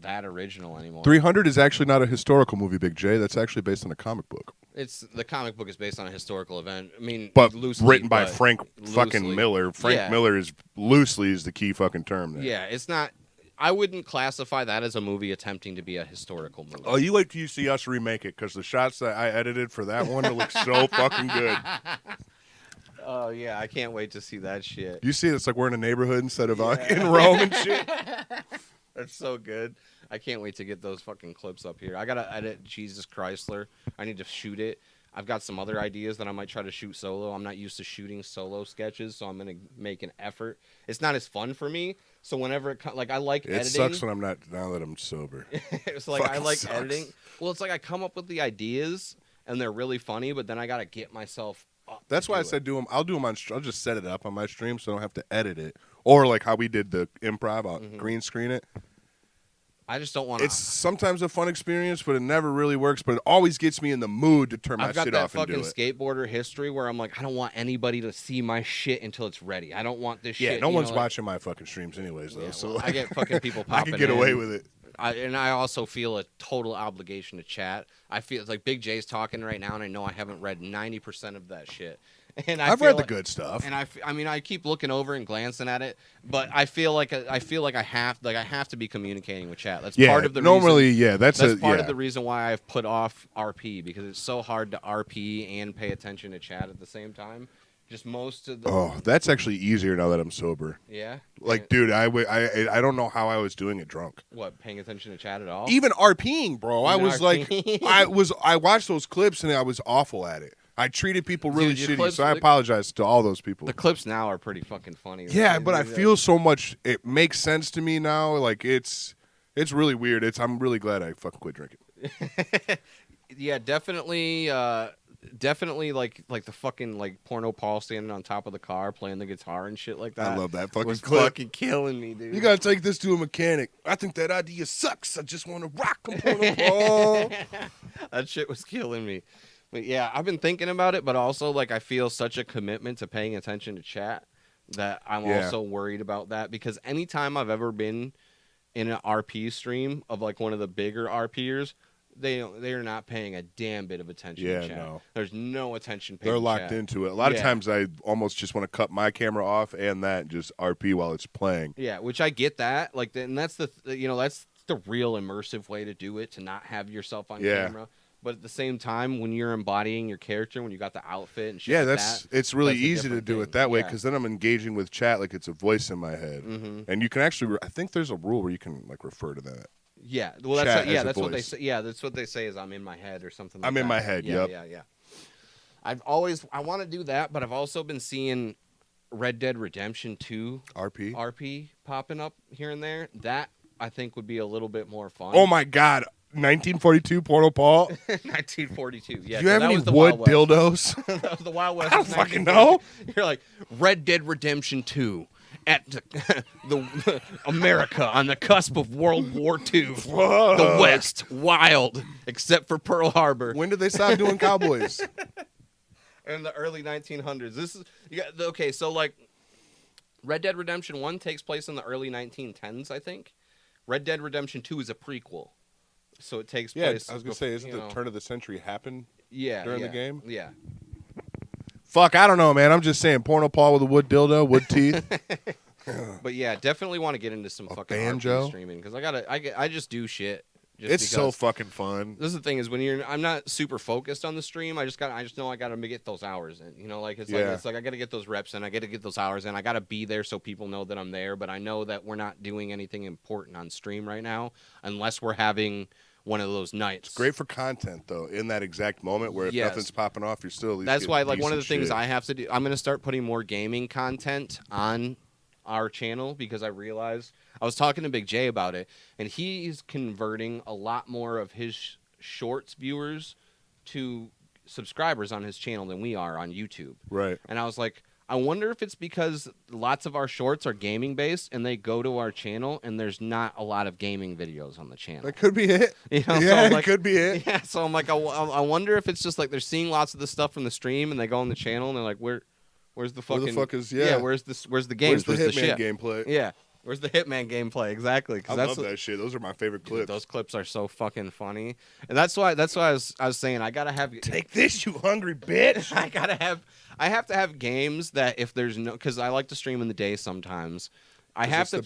that original anymore. 300 is actually not a historical movie, Big J. That's actually based on a comic book. The comic book is based on a historical event. I mean, but loosely, written by but Frank fucking loosely. Miller. Frank Miller is loosely is the key fucking term there. Yeah, it's not. I wouldn't classify that as a movie attempting to be a historical movie. Oh, you wait till you see us remake it because the shots that I edited for that one look so fucking good. Oh yeah, I can't wait to see that shit. You see, it's like we're in a neighborhood instead of in Rome and shit. That's so good. I can't wait to get those fucking clips up here. I gotta edit Jesus Chrysler. I need to shoot it. I've got some other ideas that I might try to shoot solo. I'm not used to shooting solo sketches, so I'm gonna make an effort. It's not as fun for me, so whenever I like editing. It sucks when I'm not. Now that I'm sober, it's like I like sucks. editing. Well, it's like I come up with the ideas and they're really funny, but then I gotta get myself up. That's why I said do them. I'll do them on. I'll just set it up on my stream so I don't have to edit it, or like how we did the improv. I'll green screen it. I just don't want to. It's sometimes a fun experience, but it never really works. But it always gets me in the mood to turn my shit off and do it. I've got that fucking skateboarder history where I'm like, I don't want anybody to see my shit until it's ready. I don't want this shit. Yeah, no one's watching my fucking streams anyways, though. Yeah, so well, I get fucking people popping I can get away with it. And I also feel a total obligation to chat. I feel it's like Big J's talking right now, and I know I haven't read 90% of that shit. And I've read the good stuff. And I mean, I keep looking over and glancing at it, but I feel like I have to be communicating with chat. That's part of the normally, reason, that's part of the reason why I've put off RP, because it's so hard to RP and pay attention to chat at the same time. Just most of the. Oh, that's actually easier now that I'm sober. Yeah. Like, dude, I don't know how I was doing it drunk. What, paying attention to chat at all? Even RPing, bro. I was RPing. like, I watched those clips and I was awful at it. I treated people really shitty, clips, so I apologize to all those people. The clips now are pretty fucking funny. Yeah, but I feel so much. It makes sense to me now. Like it's really weird. I'm really glad I fucking quit drinking. Yeah, definitely. Definitely like the fucking like porno Paul standing on top of the car playing the guitar and shit like that. I love that fucking was clip. Fucking killing me, dude. You gotta take this to a mechanic. I think that idea sucks. I just want to rock him, porno Paul. That shit was killing me. But yeah, I've been thinking about it, but also like I feel such a commitment to paying attention to chat that I'm also worried about that, because anytime I've ever been in an RP stream of like one of the bigger RPers, they are not paying a damn bit of attention to chat. No. There's no attention paid. They're locked into it. A lot of times I almost just want to cut my camera off and just RP while it's playing. Yeah, which I get that. Like, and that's that's the real immersive way to do it, to not have yourself on camera. But at the same time, when you're embodying your character, when you got the outfit and shit, it's really easy to do it that way, because then I'm engaging with chat like it's a voice in my head, and you can actually. I think there's a rule where you can like refer to that. Yeah, well, that's what they say. Yeah, that's what they say is I'm in my head or something. I'm in my head. Yeah. I want to do that, but I've also been seeing Red Dead Redemption 2 RP popping up here and there. That I think would be a little bit more fun. Oh my god. 1942 Porno Paul. 1942. Yeah. Do you have any wood dildos? That was the Wild West. I don't fucking know. You're like Red Dead Redemption 2 at the America on the cusp of World War II. Whoa. The West wild, except for Pearl Harbor. When did they stop doing cowboys? In the early 1900s. This is okay. So like, Red Dead Redemption 1 takes place in the early 1910s, I think. Red Dead Redemption 2 is a prequel. So it takes place. I was gonna say, isn't the turn of the century happen? During the game. Yeah. Fuck, I don't know, man. I'm just saying, Porno Paul with a wood dildo, wood teeth. But yeah, definitely want to get into some fucking banjo RP streaming, because I just do shit. It's so fucking fun. This is the thing is I'm not super focused on the stream. I just know I gotta get those hours in. You know, like it's like I gotta get those reps in. I gotta get those hours in. I gotta be there so people know that I'm there. But I know that we're not doing anything important on stream right now, unless we're having one of those nights. It's great for content though. In that exact moment where if nothing's popping off, you're still at least. That's why like one of the things I have to do. I'm gonna start putting more gaming content on our channel, because I realized I was talking to Big J about it, and he's converting a lot more of his shorts viewers to subscribers on his channel than we are on YouTube. Right. And I was like, I wonder if it's because lots of our shorts are gaming based and they go to our channel and there's not a lot of gaming videos on the channel. That could be it. You know, Yeah, so I'm it like, could be it. Yeah, so I'm like, I wonder if it's just like they're seeing lots of the stuff from the stream and they go on the channel and they're like, where's the fucking... Where the fuck is... Yeah, where's the games? where's the Hitman shit? gameplay? Yeah, where's the Hitman gameplay? Exactly. I love that shit. Those are my favorite clips. Dude, those clips are so fucking funny. And that's why I was saying I gotta have... Take this, you hungry bitch! I have to have games that if there's no... Because I like to stream in the day sometimes. I have to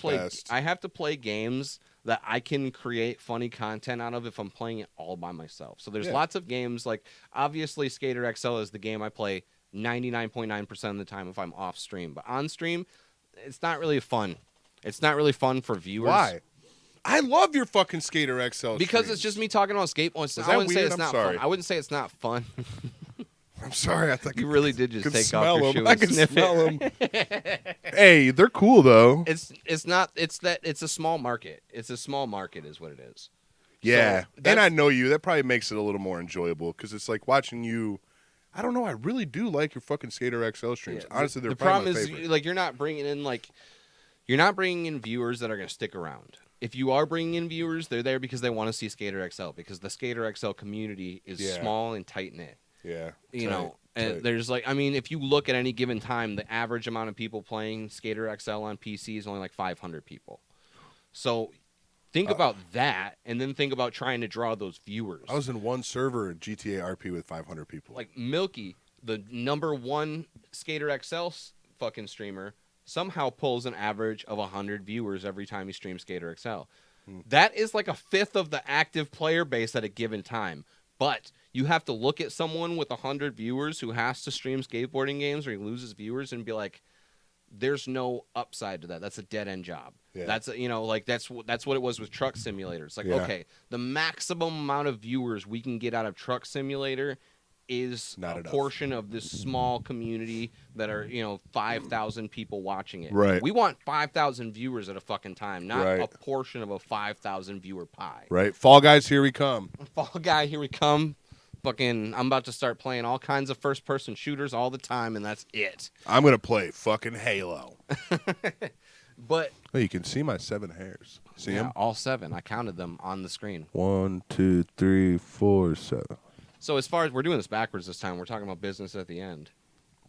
play games that I can create funny content out of if I'm playing it all by myself. So there's lots of games, like, obviously Skater XL is the game I play 99.9% of the time if I'm off stream. But on stream, it's not really fun. It's not really fun for viewers. Why? I love your fucking Skater XL Because streams. it's just me talking about skateboards. Is I that wouldn't say weird? it's not sorry. fun. I wouldn't say it's not fun. I'm sorry. I thought You really did just take smell off your them. shoe I and can sniff smell it. them. Hey, they're cool though. It's a small market. It's a small market is what it is. Yeah, So and I know you. That probably makes it a little more enjoyable because it's like watching you. I don't know. I really do like your fucking Skater XL streams. Yeah, Honestly, they're the probably problem my is favorite. like you're not bringing in viewers that are going to stick around. If you are bringing in viewers, they're there because they want to see Skater XL because the Skater XL community is small and tight knit. Yeah, You know, and there's like, I mean, if you look at any given time, the average amount of people playing Skater XL on PC is only like 500 people. So think about that, and then think about trying to draw those viewers. I was in one server at GTA RP with 500 people. Like Milky, the #1 Skater XL fucking streamer, somehow pulls an average of 100 viewers every time he streams Skater XL. That is like a fifth of the active player base at a given time. But you have to look at someone with 100 viewers who has to stream skateboarding games or he loses viewers and be like, there's no upside to that. That's a dead end job. Yeah. That's what it was with Truck Simulator. It's like, okay, the maximum amount of viewers we can get out of Truck Simulator is Not a enough. portion of this small community that are, 5,000 people watching it. Right. We want 5,000 viewers at a fucking time, not Right. a portion of a 5,000 viewer pie. Right, Fall Guys, here we come. Fall Guy, here we come. Fucking, I'm about to start playing all kinds of first-person shooters all the time, and that's it. I'm gonna play fucking Halo. But Oh, you can see my 7 hairs. See them? all 7. I counted them on the screen. 1, 2, 3, 4, 7. So as far as we're doing this backwards this time, we're talking about business at the end.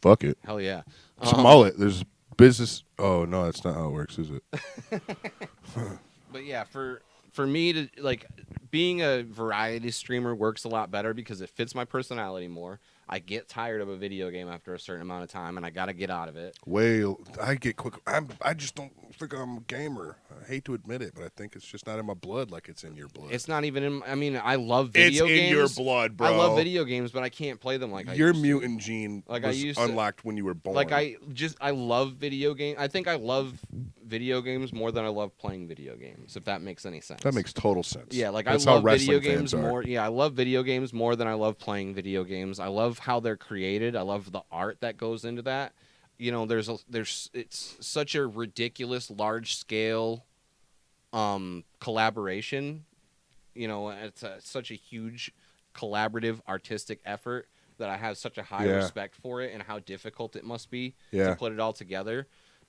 Fuck it. Hell yeah. It's a mullet. There's business. Oh no, that's not how it works, is it? But yeah, for me to like being a variety streamer works a lot better because it fits my personality more. I get tired of a video game after a certain amount of time, and I got to get out of it. I get quick. I just don't think I'm a gamer. I hate to admit it, but I think it's just not in my blood like it's in your blood. It's not even in. I mean, I love video games. It's in your blood, bro. I love video games, but I can't play them like I your used to. mutant gene Like was I used to. unlocked when you were born. Like I love video games. I think I love video games more than I love playing video games. If that makes any sense. That makes total sense. Yeah, like That's I love how video wrestling games fans are. more. Yeah, I love video games more than I love playing video games. I love how they're created. I love the art that goes into that. It's such a ridiculous large scale collaboration. It's such a huge collaborative artistic effort that I have such a high respect for it and how difficult it must be to put it all together.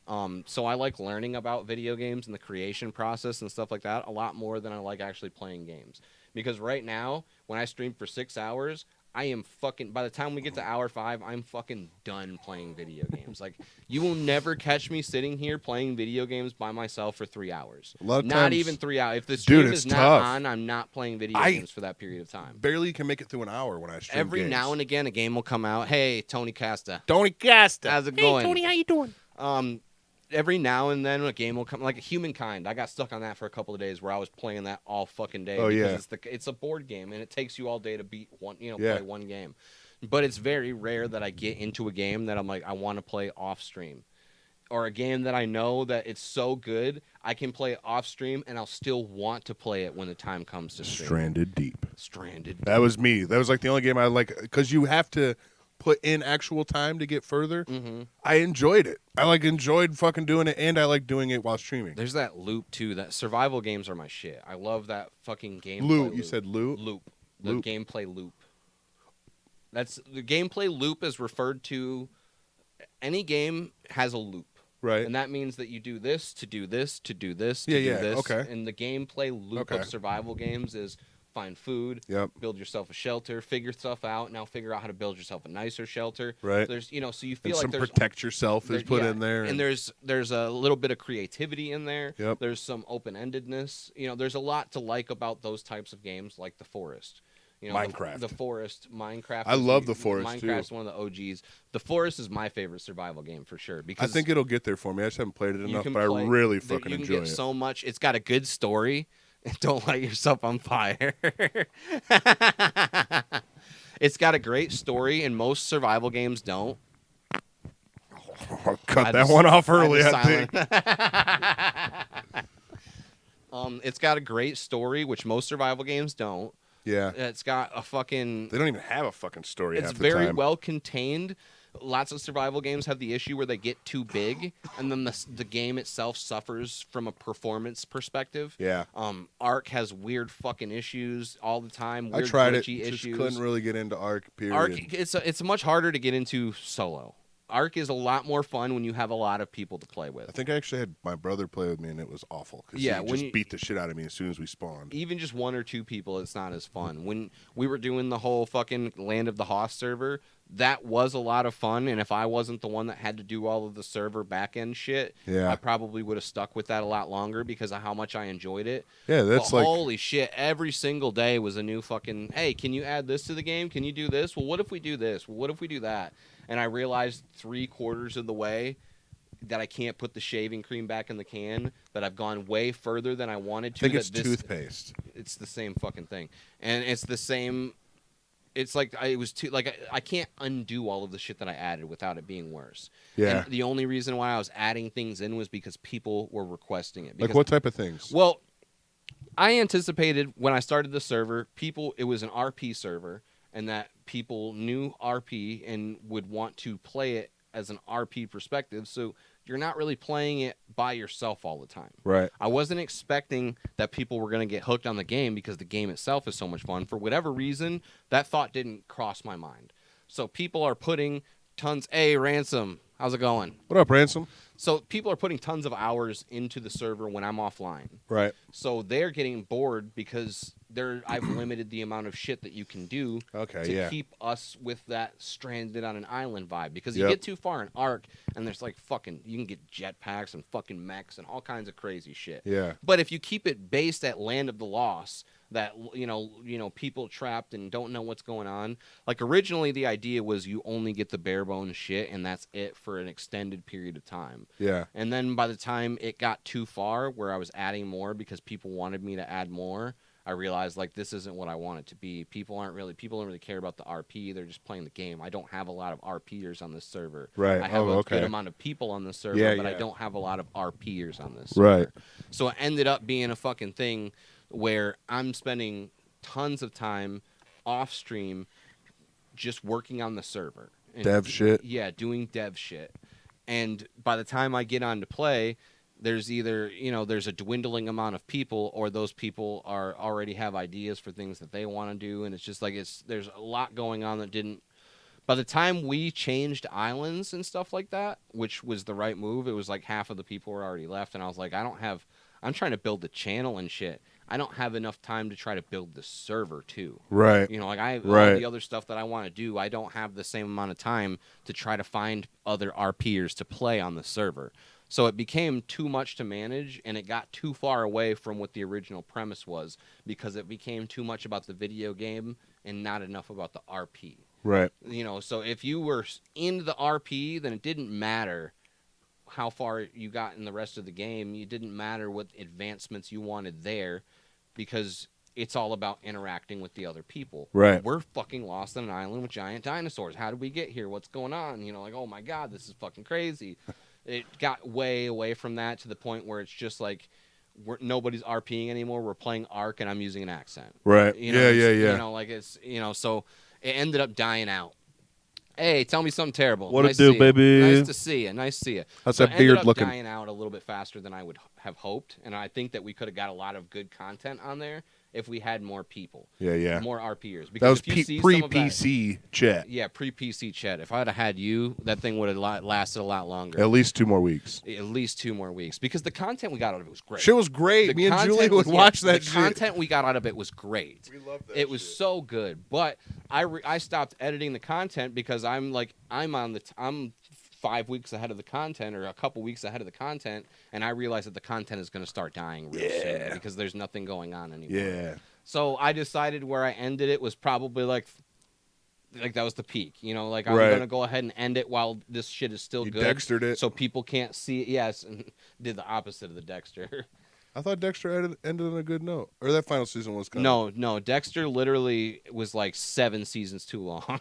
So I like learning about video games and the creation process and stuff like that a lot more than I like actually playing games. Because right now, when I stream for 6 hours, I am fucking, by the time we get to hour 5, I'm fucking done playing video games. Like, you will never catch me sitting here playing video games by myself for 3 hours. A lot of not times- even 3 hours. If the stream it's is not tough. on, I'm not playing video I games for that period of time. Barely can make it through an hour when I stream Every games. now and again, a game will come out. Hey, Tony Casta. Tony Casta. How's it going? Hey, Tony, how you doing? Every now and then a game will come, like Humankind. I got stuck on that for a couple of days where I was playing that all fucking day. Oh, because yeah. it's a board game and it takes you all day to beat one, Yeah. play one game. But it's very rare that I get into a game that I'm like, I want to play off stream. Or a game that I know that it's so good, I can play it off stream and I'll still want to play it when the time comes to stream. Stranded Deep. Stranded. That was me. That was like the only game I like because you have to put in actual time to get further. Mm-hmm. I enjoyed it. I enjoyed fucking doing it, and I like doing it while streaming. There's that loop too. That survival games are my shit. I love that fucking game. Loop. You said loop? Loop. The Loop. gameplay loop. The gameplay loop is referred to any game has a loop. Right. And that means that you do this to do this to do this to Yeah, do this. okay. And the gameplay loop of survival games is find food, build yourself a shelter, figure stuff out. Now figure out how to build yourself a nicer shelter. Right. There's so you feel and like some there's protect yourself is put in there. And there's a little bit of creativity in there. Yep. There's some open-endedness. There's a lot to like about those types of games like The Forest. Minecraft. The Forest, Minecraft. I love The Forest, Minecraft's too. one of the OGs. The Forest is my favorite survival game for sure. Because I think it'll get there for me. I just haven't played it enough, but I really fucking you can enjoy get it. so much. It's got a good story. Don't light yourself on fire. It's got a great story, and most survival games don't. I'll cut that one off early, I think. It's got a great story, which most survival games don't. Yeah. It's got a fucking... They don't even have a fucking story It's half the very time. well contained. Lots of survival games have the issue where they get too big, and then the game itself suffers from a performance perspective. Yeah. Ark has weird fucking issues all the time. I Weird tried it. glitchy Just issues. couldn't really get into Ark, period. Ark, it's much harder to get into solo. Ark is a lot more fun when you have a lot of people to play with. I think I actually had my brother play with me, and it was awful. Because Yeah, he just beat the shit out of me as soon as we spawned. Even just one or two people, it's not as fun. When we were doing the whole fucking Land of the Host server, that was a lot of fun, and if I wasn't the one that had to do all of the server back-end shit, I probably would have stuck with that a lot longer because of how much I enjoyed it. Yeah, that's but like... holy shit, every single day was a new fucking, hey, can you add this to the game? Can you do this? Well, what if we do this? Well, what if we do that? And I realized 3/4 of the way that I can't put the shaving cream back in the can, that I've gone way further than I wanted to. I think it's toothpaste. It's the same fucking thing. And it's the same... It's like I can't undo all of the shit that I added without it being worse. Yeah. And the only reason why I was adding things in was because people were requesting it. Because, like what type of things? Well, I anticipated when I started the server, it was an RP server, and that people knew RP and would want to play it as an RP perspective. So you're not really playing it by yourself all the time. Right. I wasn't expecting that people were going to get hooked on the game because the game itself is so much fun. For whatever reason, that thought didn't cross my mind. So people are putting tons... Hey, Ransom, how's it going? What up, Ransom? So people are putting tons of hours into the server when I'm offline. Right. So they're getting bored because I've limited the amount of shit that you can do to keep us with that stranded on an island vibe. Because you get too far in Ark, and there's like fucking... You can get jetpacks and fucking mechs and all kinds of crazy shit. Yeah. But if you keep it based at Land of the Lost... that people trapped and don't know what's going on. Like originally the idea was you only get the bare bones shit and that's it for an extended period of time. Yeah. And then by the time it got too far where I was adding more because people wanted me to add more, I realized like this isn't what I want it to be. People don't really care about the RP. They're just playing the game. I don't have a lot of RPers on this server. Right. I have a good amount of people on this server, but I don't have a lot of RPers on this server. Right. So it ended up being a fucking thing where I'm spending tons of time off stream just working on the server. And dev shit? Yeah, doing dev shit. And by the time I get on to play, there's either, there's a dwindling amount of people or those people already have ideas for things that they want to do. And it's just like, there's a lot going on that didn't. By the time we changed islands and stuff like that, which was the right move, it was like half of the people were already left. And I was like, I'm trying to build the channel and shit. I don't have enough time to try to build the server too. Right. All the other stuff that I want to do, I don't have the same amount of time to try to find other RPers to play on the server. So it became too much to manage, and it got too far away from what the original premise was because it became too much about the video game and not enough about the RP. Right. So if you were into the RP, then it didn't matter how far you got in the rest of the game. It didn't matter what advancements you wanted there because it's all about interacting with the other people. Right. We're fucking lost on an island with giant dinosaurs. How did we get here? What's going on? Like, oh my God, this is fucking crazy. It got way away from that to the point where it's just like nobody's RPing anymore. We're playing Ark and I'm using an accent. Right. So it ended up dying out. Hey, tell me something terrible. What nice it do, baby? Nice to see you. Nice to see you. How's so that beard ended up looking? Dying out a little bit faster than I would have hoped, and I think that we could have got a lot of good content on there if we had more people. Yeah. More RPers. That was Because if you see some of that- pre-PC Chet. Yeah, pre-PC Chet. If I'd have had you, that thing would have lasted a lot longer. At least 2 more weeks. At least 2 more weeks. Because the content we got out of it was great. Shit was great. The Me and content Julie would was- watch yeah, that the shit. content we got out of it was great. We loved that It was shit. so good. But I stopped editing the content because I'm 5 weeks ahead of the content or a couple weeks ahead of the content, and I realized that the content is going to start dying real soon because there's nothing going on anymore. Yeah. So I decided where I ended it was probably like that was the peak. You know, like I'm Right. going to go ahead and end it while this shit is still You good. Dextered it. So people can't see it. Yes, and did the opposite of the Dexter. I thought Dexter ended on a good note. Or that final season was kind of... No, Dexter literally was like 7 seasons too long.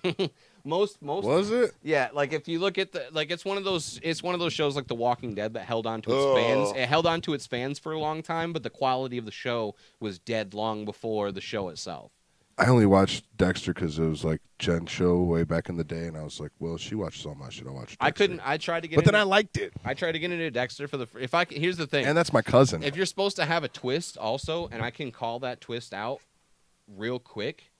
most Was it? Yeah, like if you look at it's one of those shows like The Walking Dead that held on to its fans. It held on to its fans for a long time, but the quality of the show was dead long before the show itself. I only watched Dexter because it was like Jen's show way back in the day, and I was like, well, she watches all my shit. I watch Dexter. I couldn't. I tried to get. But then I liked it. I tried to get into Dexter for the. Here's the thing. And that's my cousin. If you're supposed to have a twist, also, and I can call that twist out real quick,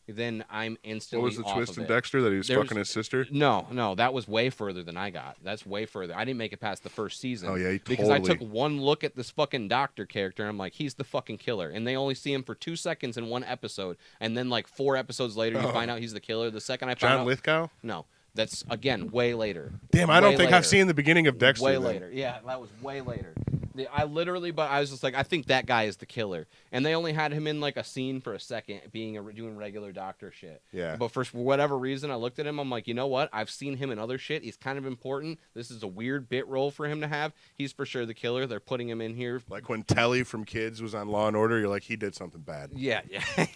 then I'm instantly. What was the off twist of in it. Dexter that he was There's- fucking his sister? No, that was way further than I got. That's way further. I didn't make it past the first season. Oh, yeah, because I totally. took one look at this fucking doctor character, and I'm like, he's the fucking killer. And they only see him for 2 seconds in one episode, and then like 4 episodes later, you find out he's the killer. The second I found John out, Lithgow? no, that's again way later. Damn, I don't Way think I've later. seen the beginning of Dexter. Way then. later. Yeah, that was way later. I was just like, I think that guy is the killer. And they only had him in like a scene for a second, doing regular doctor shit. Yeah. But for whatever reason, I looked at him. I'm like, you know what? I've seen him in other shit. He's kind of important. This is a weird bit role for him to have. He's for sure the killer. They're putting him in here. Like when Telly from Kids was on Law and Order, you're like, he did something bad. Yeah,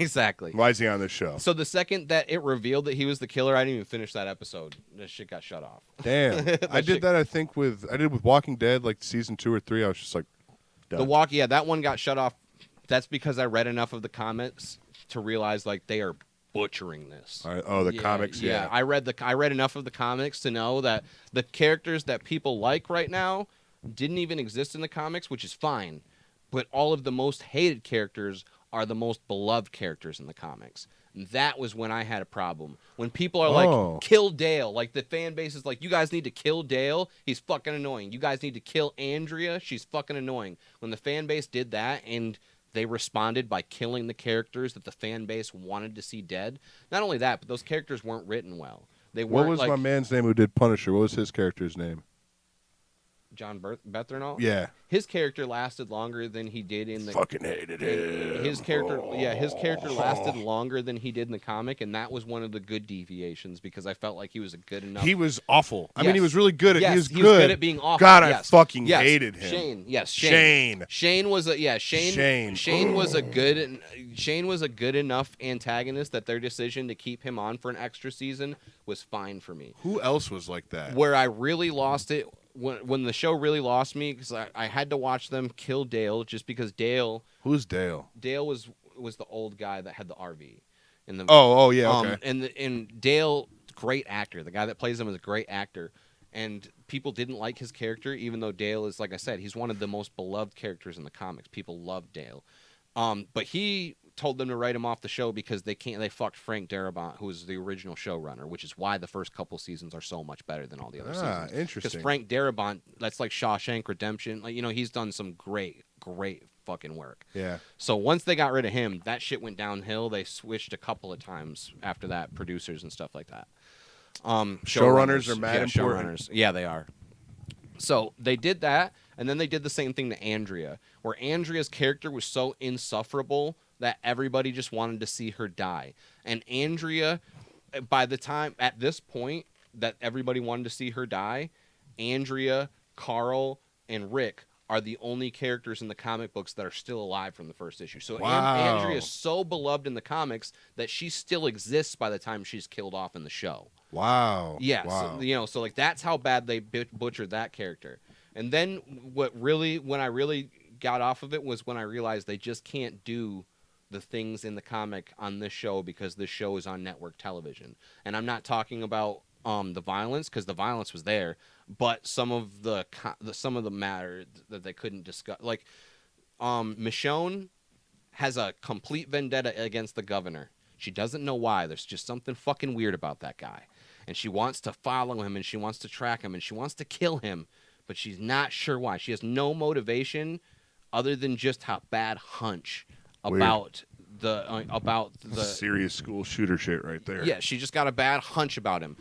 exactly. Why is he on this show? So the second that it revealed that he was the killer, I didn't even finish that episode. This shit got shut off. Damn. I did that, I think, with Walking Dead, like season 2 or 3. I was just like, done. That one got shut off. That's because I read enough of the comments to realize like they are butchering this. All right. Oh, the comics, yeah. I read enough of the comics to know that the characters that people like right now didn't even exist in the comics, which is fine. But all of the most hated characters are the most beloved characters in the comics. And that was when I had a problem. When people are like, kill Dale. Like, the fan base is like, you guys need to kill Dale. He's fucking annoying. You guys need to kill Andrea. She's fucking annoying. When the fan base did that and they responded by killing the characters that the fan base wanted to see dead, not only that, but those characters weren't written well. They weren't. What was my man's name who did Punisher? What was his character's name? John Bethernal? Yeah. His character lasted longer than he did in the... Fucking hated him. His character lasted longer than he did in the comic, and that was one of the good deviations because I felt like he was a good enough... He was awful. I Yes. mean, he was really good at Yes, he was he was good. good at being awful. God, Yes. I fucking Yes. hated him. Shane was a Shane was a good enough antagonist that their decision to keep him on for an extra season was fine for me. Who else was like that? Where I really lost it when the show really lost me because I had to watch them kill Dale just because Dale. Who's Dale? Dale was the old guy that had the RV. In the yeah, okay. And Dale, great actor. The guy that plays him is a great actor. And people didn't like his character, even though Dale is, like I said, he's one of the most beloved characters in the comics. People love Dale. But he told them to write him off the show because they fucked Frank Darabont, who was the original showrunner, which is why the first couple seasons are so much better than all the other seasons. Interesting. Because Frank Darabont, that's like Shawshank Redemption. Like, he's done some great fucking work. Yeah. So once they got rid of him, that shit went downhill. They switched a couple of times after that, producers and stuff like that. Showrunners are mad important. Showrunners. Yeah, they are. So they did that, and then they did the same thing to Andrea, where Andrea's character was so insufferable that everybody just wanted to see her die. And Andrea, by the time, at this point, that everybody wanted to see her die, Andrea, Carl, and Rick are the only characters in the comic books that are still alive from the first issue. So Wow. Andrea is so beloved in the comics that she still exists by the time she's killed off in the show. Wow. Yeah, Wow. so, so like that's how bad they butchered that character. And then when I really got off of it was when I realized they just can't do the things in the comic on this show because this show is on network television. And I'm not talking about the violence, because the violence was there, but some of the matter that they couldn't discuss, like Michonne has a complete vendetta against the governor. She doesn't know why. There's just something fucking weird about that guy. And she wants to follow him, and she wants to track him, and she wants to kill him, but she's not sure why. She has no motivation other than just a bad hunch about the serious school shooter shit right there. Yeah, she just got a bad hunch about him.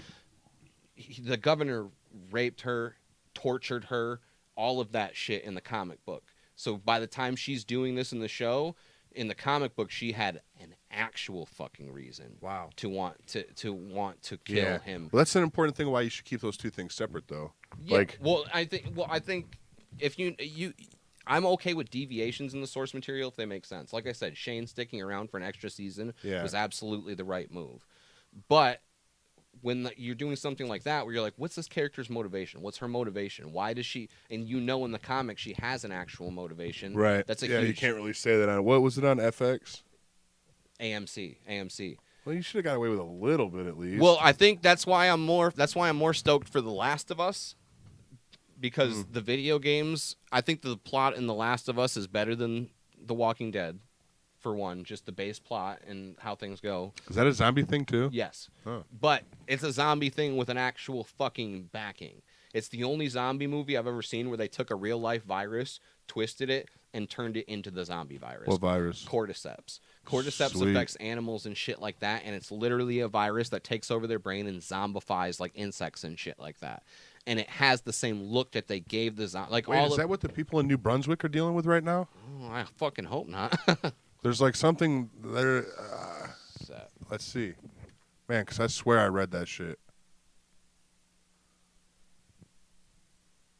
The governor raped her, tortured her, all of that shit in the comic book. So by the time she's doing this in the show, in the comic book, she had an actual fucking reason. Wow. To want to kill him. Well, that's an important thing why you should keep those two things separate, though. Yeah. I think if I'm okay with deviations in the source material if they make sense. Like I said, Shane sticking around for an extra season was absolutely the right move. But when you're doing something like that where you're like, what's this character's motivation? What's her motivation? Why does she... And in the comic she has an actual motivation. Right. That's a huge... huge... you can't really say that on... What was it on, FX? AMC. Well, you should have got away with a little bit at least. Well, I think that's why I'm more stoked for The Last of Us. Because the video games... I think the plot in The Last of Us is better than The Walking Dead. For one, just the base plot and how things go. Is that a zombie thing too? Yes. Huh. But it's a zombie thing with an actual fucking backing. It's the only zombie movie I've ever seen where they took a real life virus, twisted it, and turned it into the zombie virus. What virus? Cordyceps. Cordyceps Sweet. affects animals and shit like that, and it's literally a virus that takes over their brain and zombifies like insects and shit like that. And it has the same look that they gave the zombie. Like, wait, is that what the people in New Brunswick are dealing with right now? Oh, I fucking hope not. There's like something there. Let's see. Man, because I swear I read that shit.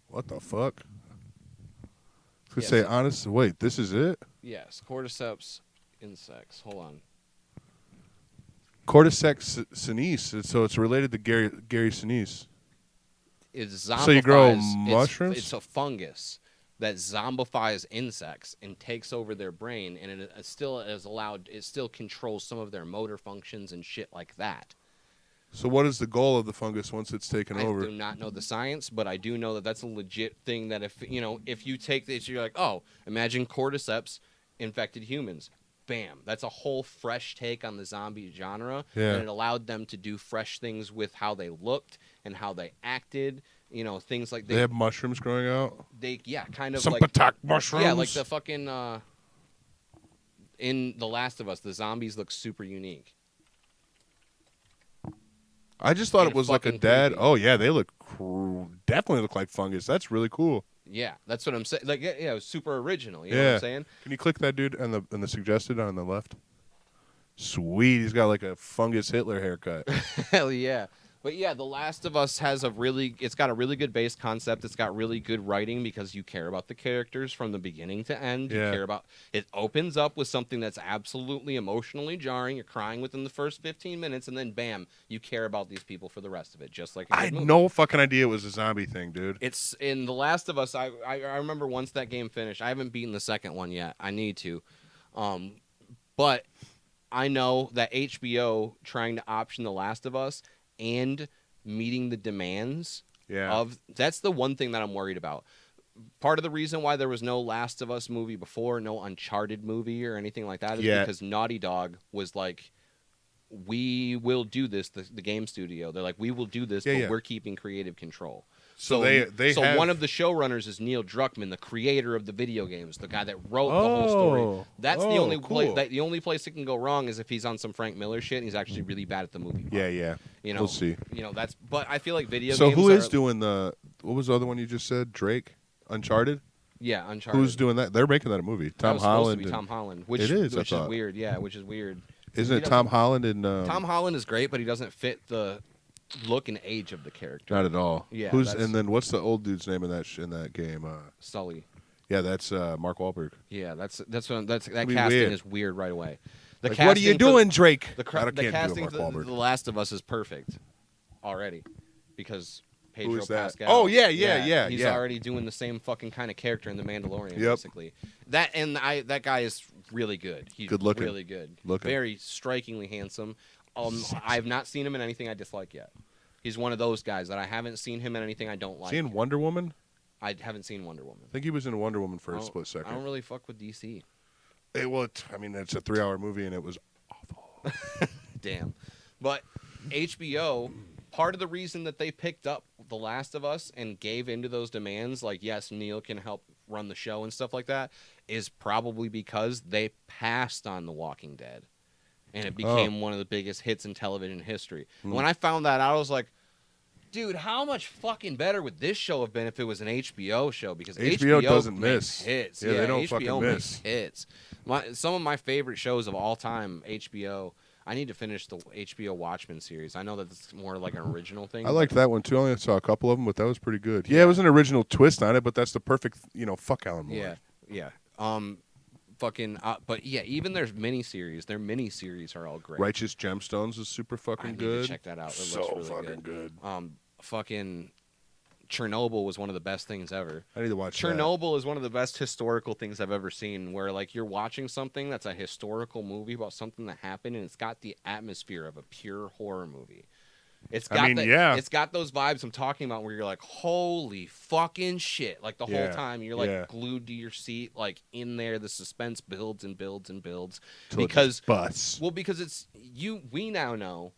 What the fuck? I could say honest. Wait, this is it? Yes, cordyceps insects. Hold on. Cordyceps sinise. So it's related to Gary Sinise. It's zombifies. So you grow mushrooms? It's a fungus that zombifies insects and takes over their brain, and it still is allowed. It still controls some of their motor functions and shit like that. So what is the goal of the fungus once it's taken over? I do not know the science, but I do know that that's a legit thing. That if you take this, you're like, oh, imagine cordyceps infected humans. Bam, that's a whole fresh take on the zombie genre, and it allowed them to do fresh things with how they looked and how they acted. Things like they have mushrooms growing out. Kind of some like patak mushrooms. Yeah, like the fucking in The Last of Us, the zombies look super unique. I just thought it was like a dead. Creepy. Oh yeah, they look definitely look like fungus. That's really cool. Yeah, that's what I'm saying. Like, it was super original. You know what I'm saying? Can you click that dude on the suggested on the left? Sweet, he's got like a fungus Hitler haircut. Hell yeah. But yeah, The Last of Us it's got a really good base concept. It's got really good writing because you care about the characters from the beginning to end. You care about it. Opens up with something that's absolutely emotionally jarring. You're crying within the first 15 minutes, and then bam, you care about these people for the rest of it. Just like I had no fucking idea it was a zombie thing, dude. It's in The Last of Us. I remember once that game finished. I haven't beaten the second one yet. I need to, but I know that HBO trying to option The Last of Us and meeting the demands of... That's the one thing that I'm worried about. Part of the reason why there was no Last of Us movie before, no Uncharted movie or anything like that, is because Naughty Dog was like, we will do this, the game studio. They're like, we will do this, but we're keeping creative control. So one of the showrunners is Neil Druckmann, the creator of the video games, the guy that wrote the whole story. That's the only the only place it can go wrong is if he's on some Frank Miller shit and he's actually really bad at the movie part. We'll see. But I feel like video games. So who is doing the? What was the other one you just said? Drake, Uncharted. Yeah, Uncharted. Who's doing that? They're making that a movie. Tom Holland. Supposed to be Tom Holland, which is weird. Yeah, which is weird. Isn't it Tom Holland and? Tom Holland is great, but he doesn't fit the look and age of the character. Not at all. Yeah. And then what's the old dude's name in that game? Sully. Yeah, that's Mark Wahlberg. Yeah, that casting is weird right away. What are you doing, Drake? The casting for The Last of Us is perfect already because Pedro Pascal. Oh yeah. He's already doing the same fucking kind of character in The Mandalorian, basically. That guy is really good. He's good looking. Really good. Looking. Very strikingly handsome. I have not seen him in anything I dislike yet. He's one of those guys that I haven't seen him in anything I don't like. Seen Wonder Woman? I haven't seen Wonder Woman. I think he was in Wonder Woman for a split second. I don't really fuck with DC. I mean, it's a 3-hour movie, and it was awful. Damn. But HBO, part of the reason that they picked up The Last of Us and gave into those demands, like, yes, Neil can help run the show and stuff like that, is probably because they passed on The Walking Dead. And it became one of the biggest hits in television history. When I found that out, I was like, dude, how much fucking better would this show have been if it was an HBO show? Because HBO doesn't makes miss hits. Yeah, they don't HBO fucking makes miss. hits. Some of my favorite shows of all time, HBO. I need to finish the HBO Watchmen series. I know that it's more like an original thing. I liked that one too. I only saw a couple of them, but that was pretty good. Yeah, it was an original twist on it, but that's the perfect, fuck Alan Moore. Yeah. But yeah, even their miniseries. Their miniseries are all great. Righteous Gemstones is super fucking good. I need to check that out. It so looks really fucking good. Fucking Chernobyl was one of the best things ever. I need to watch Chernobyl is one of the best historical things I've ever seen, where like you're watching something that's a historical movie about something that happened, and it's got the atmosphere of a pure horror movie. It's got it's got those vibes I'm talking about, where you're like, holy fucking shit, like the whole time you're like glued to your seat, like in there. The suspense builds and builds and builds because it's we now know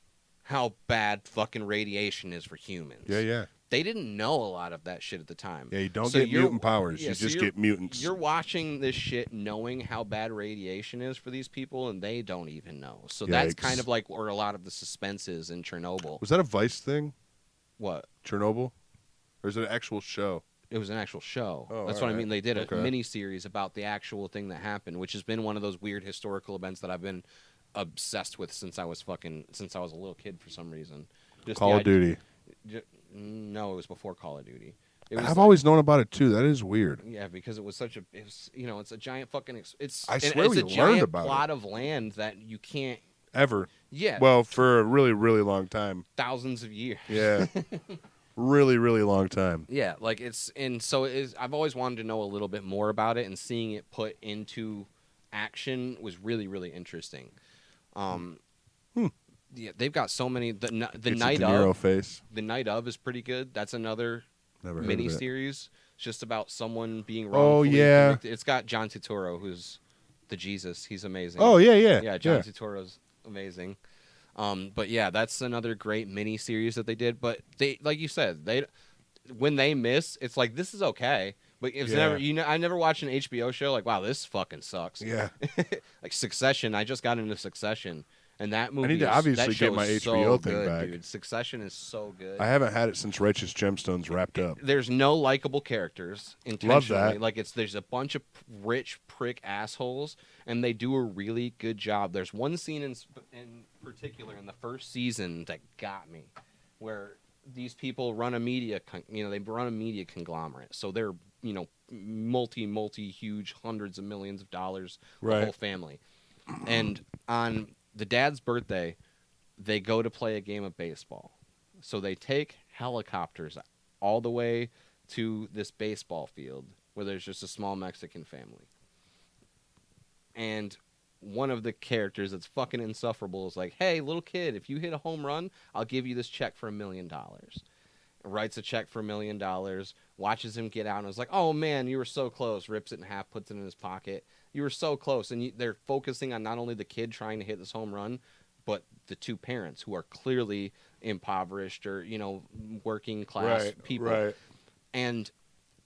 how bad fucking radiation is for humans. Yeah. They didn't know a lot of that shit at the time. Yeah, you don't get mutant powers. You just get mutants. You're watching this shit knowing how bad radiation is for these people, and they don't even know. So that's kind of like where a lot of the suspense is in Chernobyl. Was that a Vice thing? What? Chernobyl? Or is it an actual show? It was an actual show. Oh, that's what right. I mean. They did a mini-series about the actual thing that happened, which has been one of those weird historical events that I've been obsessed with since I was a little kid for some reason. Call of Duty. No, it was before Call of Duty. I've always known about it too. That is weird. Yeah, because it was it's a giant fucking. I swear we learned about plot of land that you can't ever. Yeah. Well, for a really, really long time. Thousands of years. Yeah. Really, really long time. Yeah, like I've always wanted to know a little bit more about it, and seeing it put into action was really, really interesting. Yeah, they've got so many. The night of face. The Night of is pretty good. That's another mini series. It's just about someone being wrongfully convicted. It's got John Turturro, who's the Jesus. He's amazing. Oh yeah. Yeah, John Turturro's amazing. But yeah, that's another great mini series that they did. But they, like you said, when they miss, it's like, this is okay. But it's never, I never watched an HBO show like, wow, this fucking sucks. Yeah. Like Succession. I just got into Succession. And that movie, I need to obviously get my HBO thing back. Dude. Succession is so good. I haven't had it since Righteous Gemstones wrapped up. There's no likable characters intentionally. Love that. Like there's a bunch of rich prick assholes, and they do a really good job. There's one scene in particular in the first season that got me, where these people run a media, they run a media conglomerate. So they're multi huge, hundreds of millions of dollars, the whole family, and on the dad's birthday, they go to play a game of baseball. So they take helicopters all the way to this baseball field where there's just a small Mexican family. And one of the characters that's fucking insufferable is like, hey, little kid, if you hit a home run, I'll give you this check for $1 million. Writes a check for $1 million, watches him get out, and is like, oh man, you were so close. Rips it in half, puts it in his pocket. You were so close. And they're focusing on not only the kid trying to hit this home run, but the two parents who are clearly impoverished or, working class people. Right. And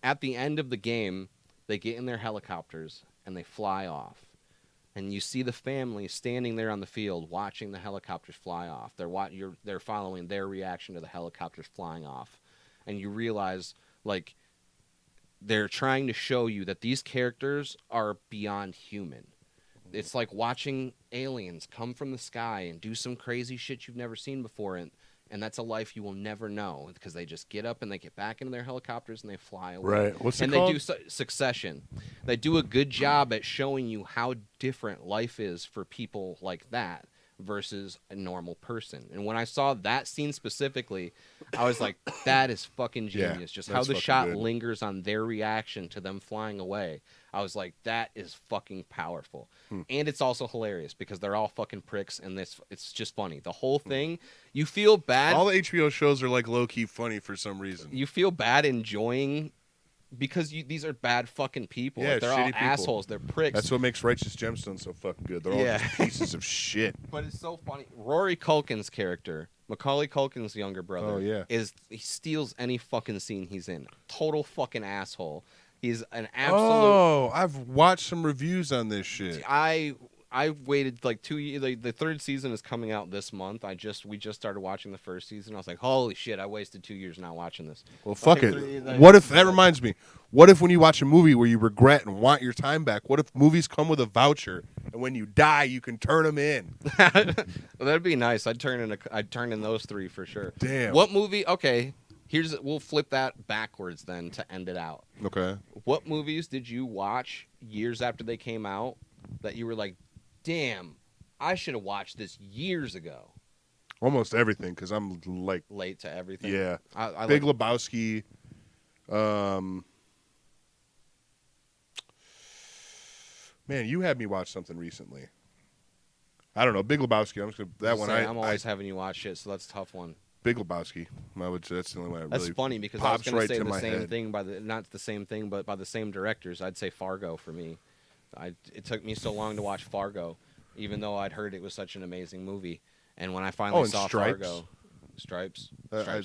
at the end of the game, they get in their helicopters and they fly off. And you see the family standing there on the field watching the helicopters fly off. They're following their reaction to the helicopters flying off. And you realize, like, they're trying to show you that these characters are beyond human. It's like watching aliens come from the sky and do some crazy shit you've never seen before. And that's a life you will never know, because they just get up and they get back into their helicopters and they fly away. Right. What's it called? And they do Succession. They do a good job at showing you how different life is for people like that versus a normal person. And when I saw that scene specifically, I was like, that is fucking genius. Yeah, just how the shot lingers on their reaction to them flying away. I was like, that is fucking powerful. And it's also hilarious because they're all fucking pricks, and it's just funny. The whole thing, you feel bad. All the HBO shows are like low-key funny for some reason. You feel bad enjoying because these are bad fucking people. Yeah, Like, they're all shitty people. assholes. They're pricks. That's what makes Righteous Gemstones so fucking good. They're all just pieces of shit. But it's so funny. Rory Culkin's character, Macaulay Culkin's younger brother, he steals any fucking scene he's in. Total fucking asshole. He's an absolute. Oh, I've watched some reviews on this shit. I waited like 2 years. Like, the third season is coming out this month. We just started watching the first season. I was like, holy shit! I wasted 2 years not watching this. Well, fuck it. What if that reminds me? What if when you watch a movie where you regret and want your time back? What if movies come with a voucher and when you die you can turn them in? Well, that'd be nice. I'd turn in those 3 for sure. Damn. What movie? Okay, we'll flip that backwards then to end it out. Okay. What movies did you watch years after they came out that you were like, damn, I should have watched this years ago? Almost everything, because I'm like late to everything. Yeah. I Big like, Lebowski. Man, you had me watch something recently. I don't know. Big Lebowski. I'm always having you watch shit, so that's a tough one. Big Lebowski. That's the only one. That's funny because I was pops going right to say to the my same head. thing not the same thing, but by the same directors. I'd say Fargo for me. It took me so long to watch Fargo, even though I'd heard it was such an amazing movie. And when I finally saw Stripes? Fargo, Stripes. I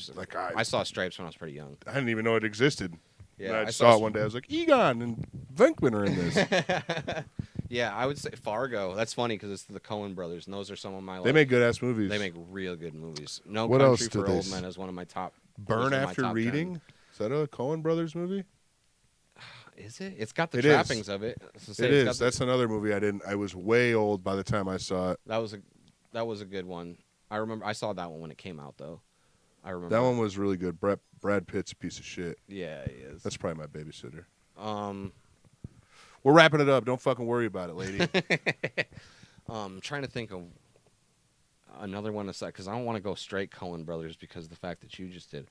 I saw Stripes when I was pretty young. I didn't even know it existed. Yeah, I saw it one day. I was like, Egon and Venkman are in this. Yeah, I would say Fargo. That's funny because it's the Coen brothers, and those are some of my. They make good ass movies. They make real good movies. No What Country else for do they Old Men is one of my top. Burn my After top Reading. 10. Is that a Coen Brothers movie? Is it? It's got the It is. trappings of it. It is. That's another movie I was way old by the time I saw it. That was a good one. I remember I saw that one when it came out though. I remember That one was really good. Brad Pitt's a piece of shit. Yeah, he is. That's probably my babysitter. We're wrapping it up. Don't fucking worry about it, lady. I'm trying to think of another one aside because I don't want to go straight Coen Brothers because of the fact that you just did.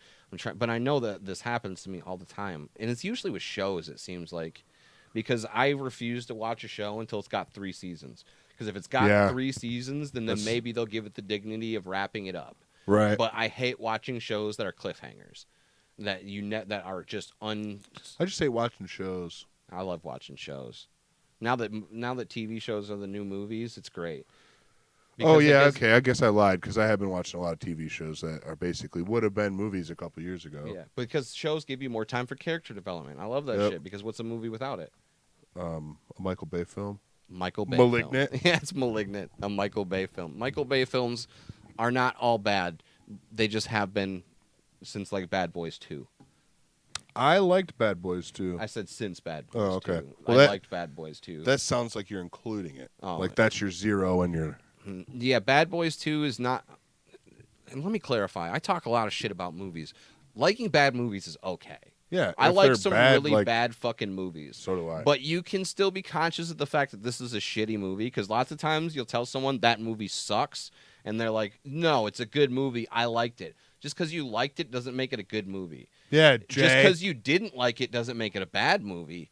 But I know that this happens to me all the time, and it's usually with shows. It seems like because I refuse to watch a show until it's got 3 seasons. Because if it's got 3 seasons, then maybe they'll give it the dignity of wrapping it up. Right. But I hate watching shows that are cliffhangers, that are just I just hate watching shows. I love watching shows. Now that TV shows are the new movies, it's great. Oh yeah, okay. I guess I lied because I have been watching a lot of TV shows that are basically would have been movies a couple years ago. Yeah, because shows give you more time for character development. I love that shit because what's a movie without it? A Michael Bay film. Michael Bay Malignant. film. Yeah, it's Malignant, a Michael Bay film. Michael Bay films are not all bad. They just have been since like Bad Boys 2. I liked Bad Boys 2. I said since Bad Boys 2. Oh, okay. Well, I liked Bad Boys 2. That sounds like you're including it. Oh, like that's your 0 and your... Yeah, Bad Boys 2 is not... And let me clarify. I talk a lot of shit about movies. Liking bad movies is okay. Yeah, I like some bad, really bad fucking movies. So do I. But you can still be conscious of the fact that this is a shitty movie because lots of times you'll tell someone that movie sucks and they're like, no, it's a good movie. I liked it. Just because you liked it doesn't make it a good movie. Yeah, Jay. Just because you didn't like it doesn't make it a bad movie.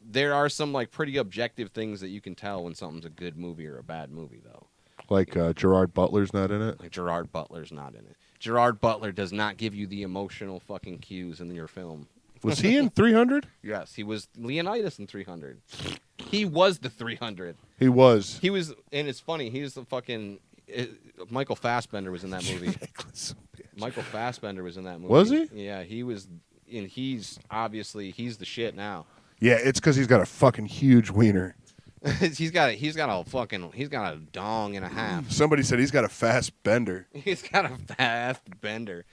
There are some like pretty objective things that you can tell when something's a good movie or a bad movie, though. Like Gerard Butler's not in it? Like Gerard Butler's not in it. Gerard Butler does not give you the emotional fucking cues in your film. Was he in 300? Yes, he was Leonidas in 300. He was the 300. He was. He was, and it's funny. He was the fucking... Michael Fassbender was in that movie. Michael Fassbender was in that movie. Was he? Yeah, he was, and he's the shit now. Yeah, it's because he's got a fucking huge wiener. he's got a dong and a half. Somebody said he's got a fast bender. He's got a fast bender.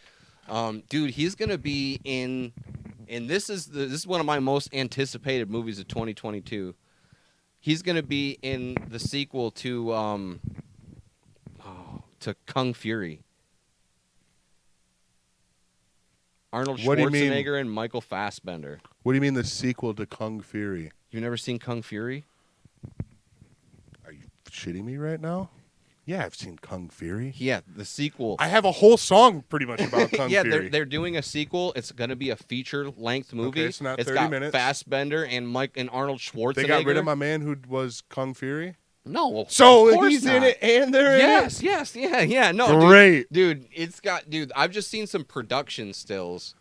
Dude, he's gonna be in, and this is one of my most anticipated movies of 2022. He's gonna be in the sequel to Kung Fury. Arnold What do you mean? Schwarzenegger and Michael Fassbender. What do you mean the sequel to Kung Fury? You've never seen Kung Fury? Are you shitting me right now? Yeah, I've seen Kung Fury. Yeah, the sequel. I have a whole song pretty much about Kung yeah, Fury. they're doing a sequel. It's going to be a feature-length movie. Okay, it's not 30 got minutes. Fassbender and Arnold Schwarzenegger. They got rid of my man who was Kung Fury? No, well, so of course he's not. in it and they're in it? Yes, yeah. No, great. Dude, I've just seen some production stills.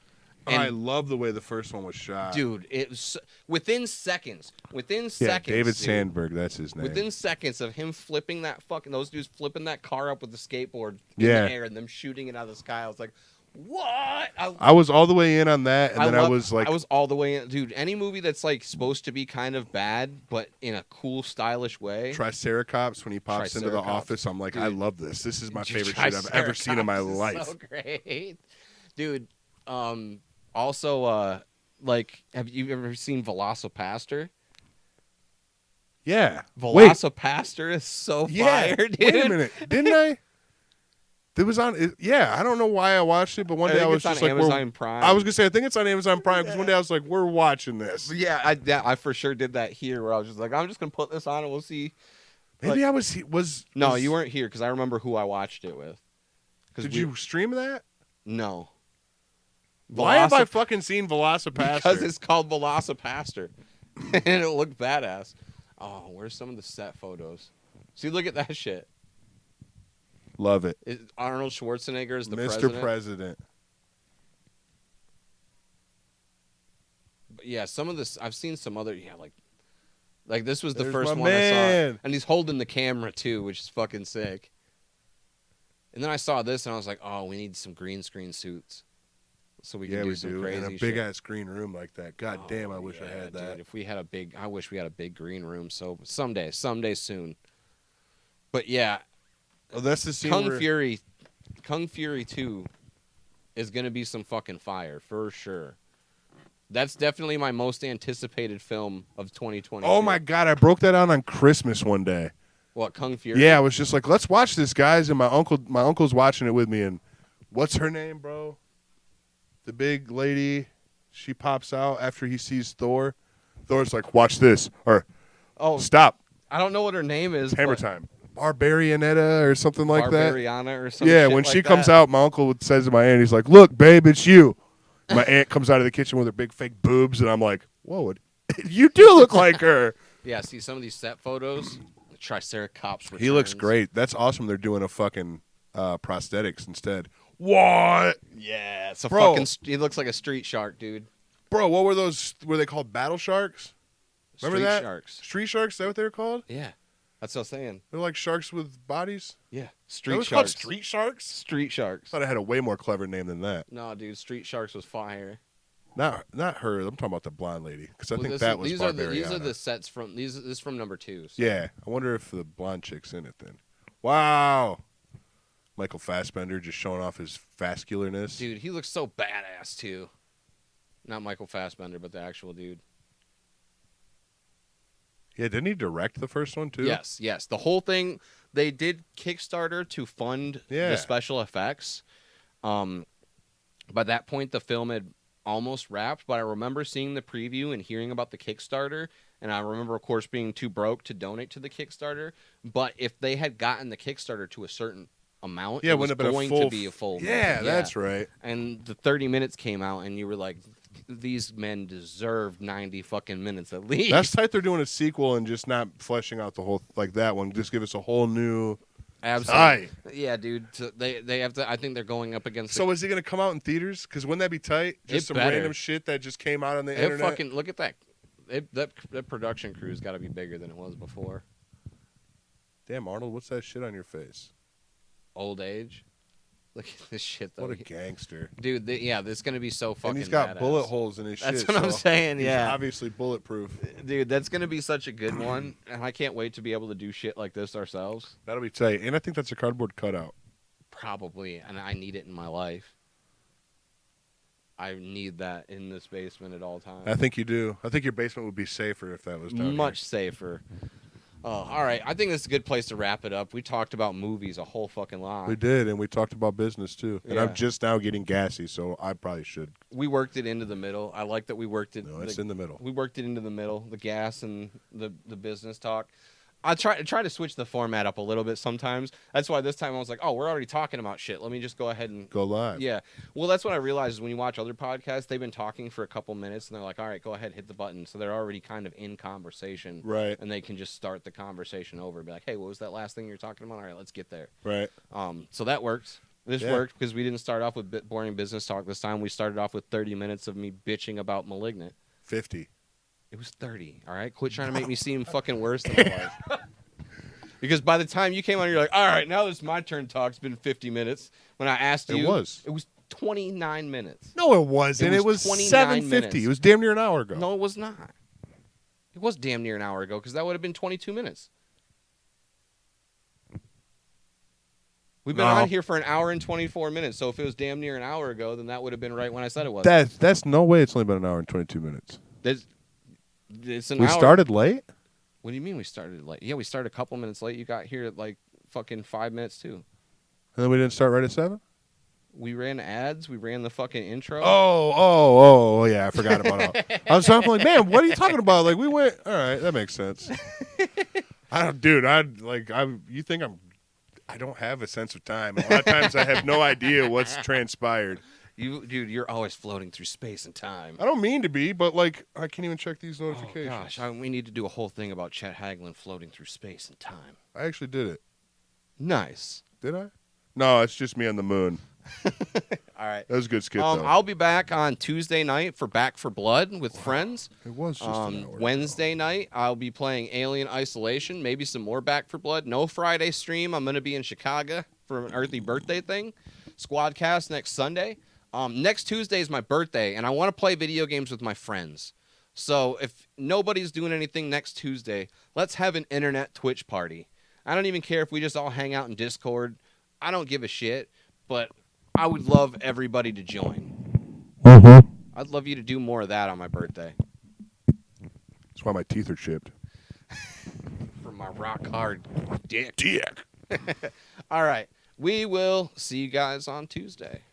And I love the way the first one was shot. dude, it was within seconds. Yeah, David dude, Sandberg, that's his name. Within seconds of him flipping those dudes flipping that car up with the skateboard in Yeah. the air and them shooting it out of the sky, I was like, what? I was all the way in on that, and then I was like, I was all the way in, dude. Any movie that's like supposed to be kind of bad, but in a cool, stylish way. Triceratops when he pops into the Triceratops. office. I'm like, Dude. I love this. This is my favorite shit I've ever seen in my Triceratops life. is so great, dude. Also, like, have you ever seen Velocipaster? Yeah. Wait. Velocipaster is so Yeah. fire, dude. Wait a minute. Didn't I? It was on. Yeah, I don't know why I watched it, but one day I was just like, Amazon Prime. I was gonna say I think it's on Amazon Prime because one day I was like, we're watching this. Yeah, I for sure did that here, where I was just like, I'm just gonna put this on and we'll see. Maybe Like, I was. No, you weren't here because I remember who I watched it with. Did you stream that? No. Why have I fucking seen Velocipaster? Because it's called Velocipaster, and it looked badass. Oh, where's some of the set photos? See, look at that shit. Love it. Arnold Schwarzenegger is the Mr. president. President. But yeah, some of this I've seen some other like this was the There's first my one I man. saw, and he's holding the camera too, which is fucking sick. And then I saw this, and I was like, oh, we need some green screen suits, so we can do some crazy in a shit. big ass green room like that. God damn, I wish I Yeah, had that. dude, if we had I wish we had a big green room. So someday soon. But yeah, Oh, that's the scene. Kung Fury 2 is gonna be some fucking fire for sure. That's definitely my most anticipated film of 2020. Oh my god, I broke that out on Christmas one day. What, Kung Fury? Yeah, I was just like, let's watch this, guys, and my uncle's watching it with me, and what's her name, bro? The big lady, she pops out after he sees Thor. Thor's like, watch this, or stop. I don't know what her name is. Hammer but time. Barbarianetta or something like that. Barbariana or something. Yeah, when she comes out, my uncle says to my aunt, he's like, look, babe, it's you. My aunt comes out of the kitchen with her big fake boobs, and I'm like, whoa, you do look like her. Yeah, see some of these set photos. The Triceratops returns. He looks great. That's awesome. They're doing a fucking prosthetics instead. What? Yeah, it's a Bro. fucking. He looks like a street shark, dude. Bro, what were those? Were they called battle sharks? Remember Street that? sharks. Street sharks? Is that what they were called? Yeah, that's what I'm saying. They're like sharks with bodies? Yeah, That street was called sharks. street sharks? Street sharks. I thought I had a way more clever name than that. No, dude, street sharks was fire. Not her. I'm talking about the blonde lady because I Well, think this that is- was these Barbariana. are these are the sets from these. This is from number 2. So. Yeah, I wonder if the blonde chick's in it then. Wow. Michael Fassbender just showing off his vascularness. Dude, he looks so badass too. Not Michael Fassbender, but the actual dude. Yeah, didn't he direct the first one too? Yes. The whole thing, they did Kickstarter to fund Yeah. the special effects. By that point, the film had almost wrapped, but I remember seeing the preview and hearing about the Kickstarter, and I remember, of course, being too broke to donate to the Kickstarter. But if they had gotten the Kickstarter to a certain amount, Yeah, it was wouldn't have been going a full. to be a full. Yeah, that's right. And the 30 minutes came out, and you were like, these men deserve 90 fucking minutes at least. That's tight. They're doing a sequel and just not fleshing out the whole like that one. Just give us a whole new. Absolutely. Yeah, dude. So they have to. I think they're going up against. So is it going to come out in theaters? Because wouldn't that be tight? Just some better. random shit that just came out on the it internet. fucking look at that. That production crew's got to be bigger than it was before. Damn, Arnold, what's that shit on your face? Old age. Look at this shit though. What a gangster. Dude, this is gonna be so fucking. And he's got badass. bullet holes in his That's shit. what I'm so saying. he's Yeah, obviously bulletproof. dude, that's gonna be such a good one, and I can't wait to be able to do shit like this ourselves. That'll be tight. And I think that's a cardboard cutout. Probably, and I need it in my life. I need that in this basement at all times. I think you do. I think your basement would be safer if that was down Much safer. Oh, all right. I think this is a good place to wrap it up. We talked about movies a whole fucking lot. here. We did, and we talked about business too. And Yeah. I'm just now getting gassy, so I probably should. We worked it into the middle. I like that we worked it. No, it's in the middle. We worked it into the middle, the gas and the business talk. I try to switch the format up a little bit sometimes. That's why this time I was like, oh, we're already talking about shit. Let me just go ahead and Go live. Yeah. Well, that's what I realized is when you watch other podcasts, they've been talking for a couple minutes and they're like, all right, go ahead, hit the button. So they're already kind of in conversation. Right. And they can just start the conversation over. Be like, hey, what was that last thing you were talking about? All right, let's get there. Right. So that works. This Yeah. worked because we didn't start off with boring business talk this time. We started off with 30 minutes of me bitching about Malignant. 50. It was 30, all right? Quit trying to make me seem fucking worse than I was. Because by the time you came on, you're like, all right, now it's my turn to talk. It's been 50 minutes. When I asked you, it was 29 minutes. No, it wasn't. It was 7:50. minutes. It was damn near an hour ago. No, it was not. It was damn near an hour ago because that would have been 22 minutes. We've been on here for an hour and 24 minutes. So if it was damn near an hour ago, then that would have been right when I said it was. That's no way. It's only been an hour and 22 minutes. It's an we hour. started late? What do you mean we started late? Yeah, we started a couple minutes late. You got here at like fucking 5 minutes too. And then we didn't start right at 7? We ran ads. We ran the fucking intro. Oh, yeah. I forgot about it. I was talking like, man, what are you talking about? Like, we went. All right, that makes sense. You think I don't have a sense of time. A lot of times I have no idea what's transpired. You're always floating through space and time. I don't mean to be, but like I can't even check these notifications. Oh gosh, we need to do a whole thing about Chet Hagelin floating through space and time. I actually did it. Nice. Did I? No, it's just me on the moon. All right. That was a good skit, though. I'll be back on Tuesday night for Back for Blood with friends. It was just an hour Wednesday night, I'll be playing Alien Isolation, maybe some more Back for Blood. No Friday stream. I'm going to be in Chicago for an earthy birthday thing. Skwadcast next Sunday. Next Tuesday is my birthday, and I want to play video games with my friends. So if nobody's doing anything next Tuesday, let's have an internet Twitch party. I don't even care if we just all hang out in Discord. I don't give a shit, but I would love everybody to join. Mm-hmm. I'd love you to do more of that on my birthday. That's why my teeth are chipped. From my rock hard dick. All right. We will see you guys on Tuesday.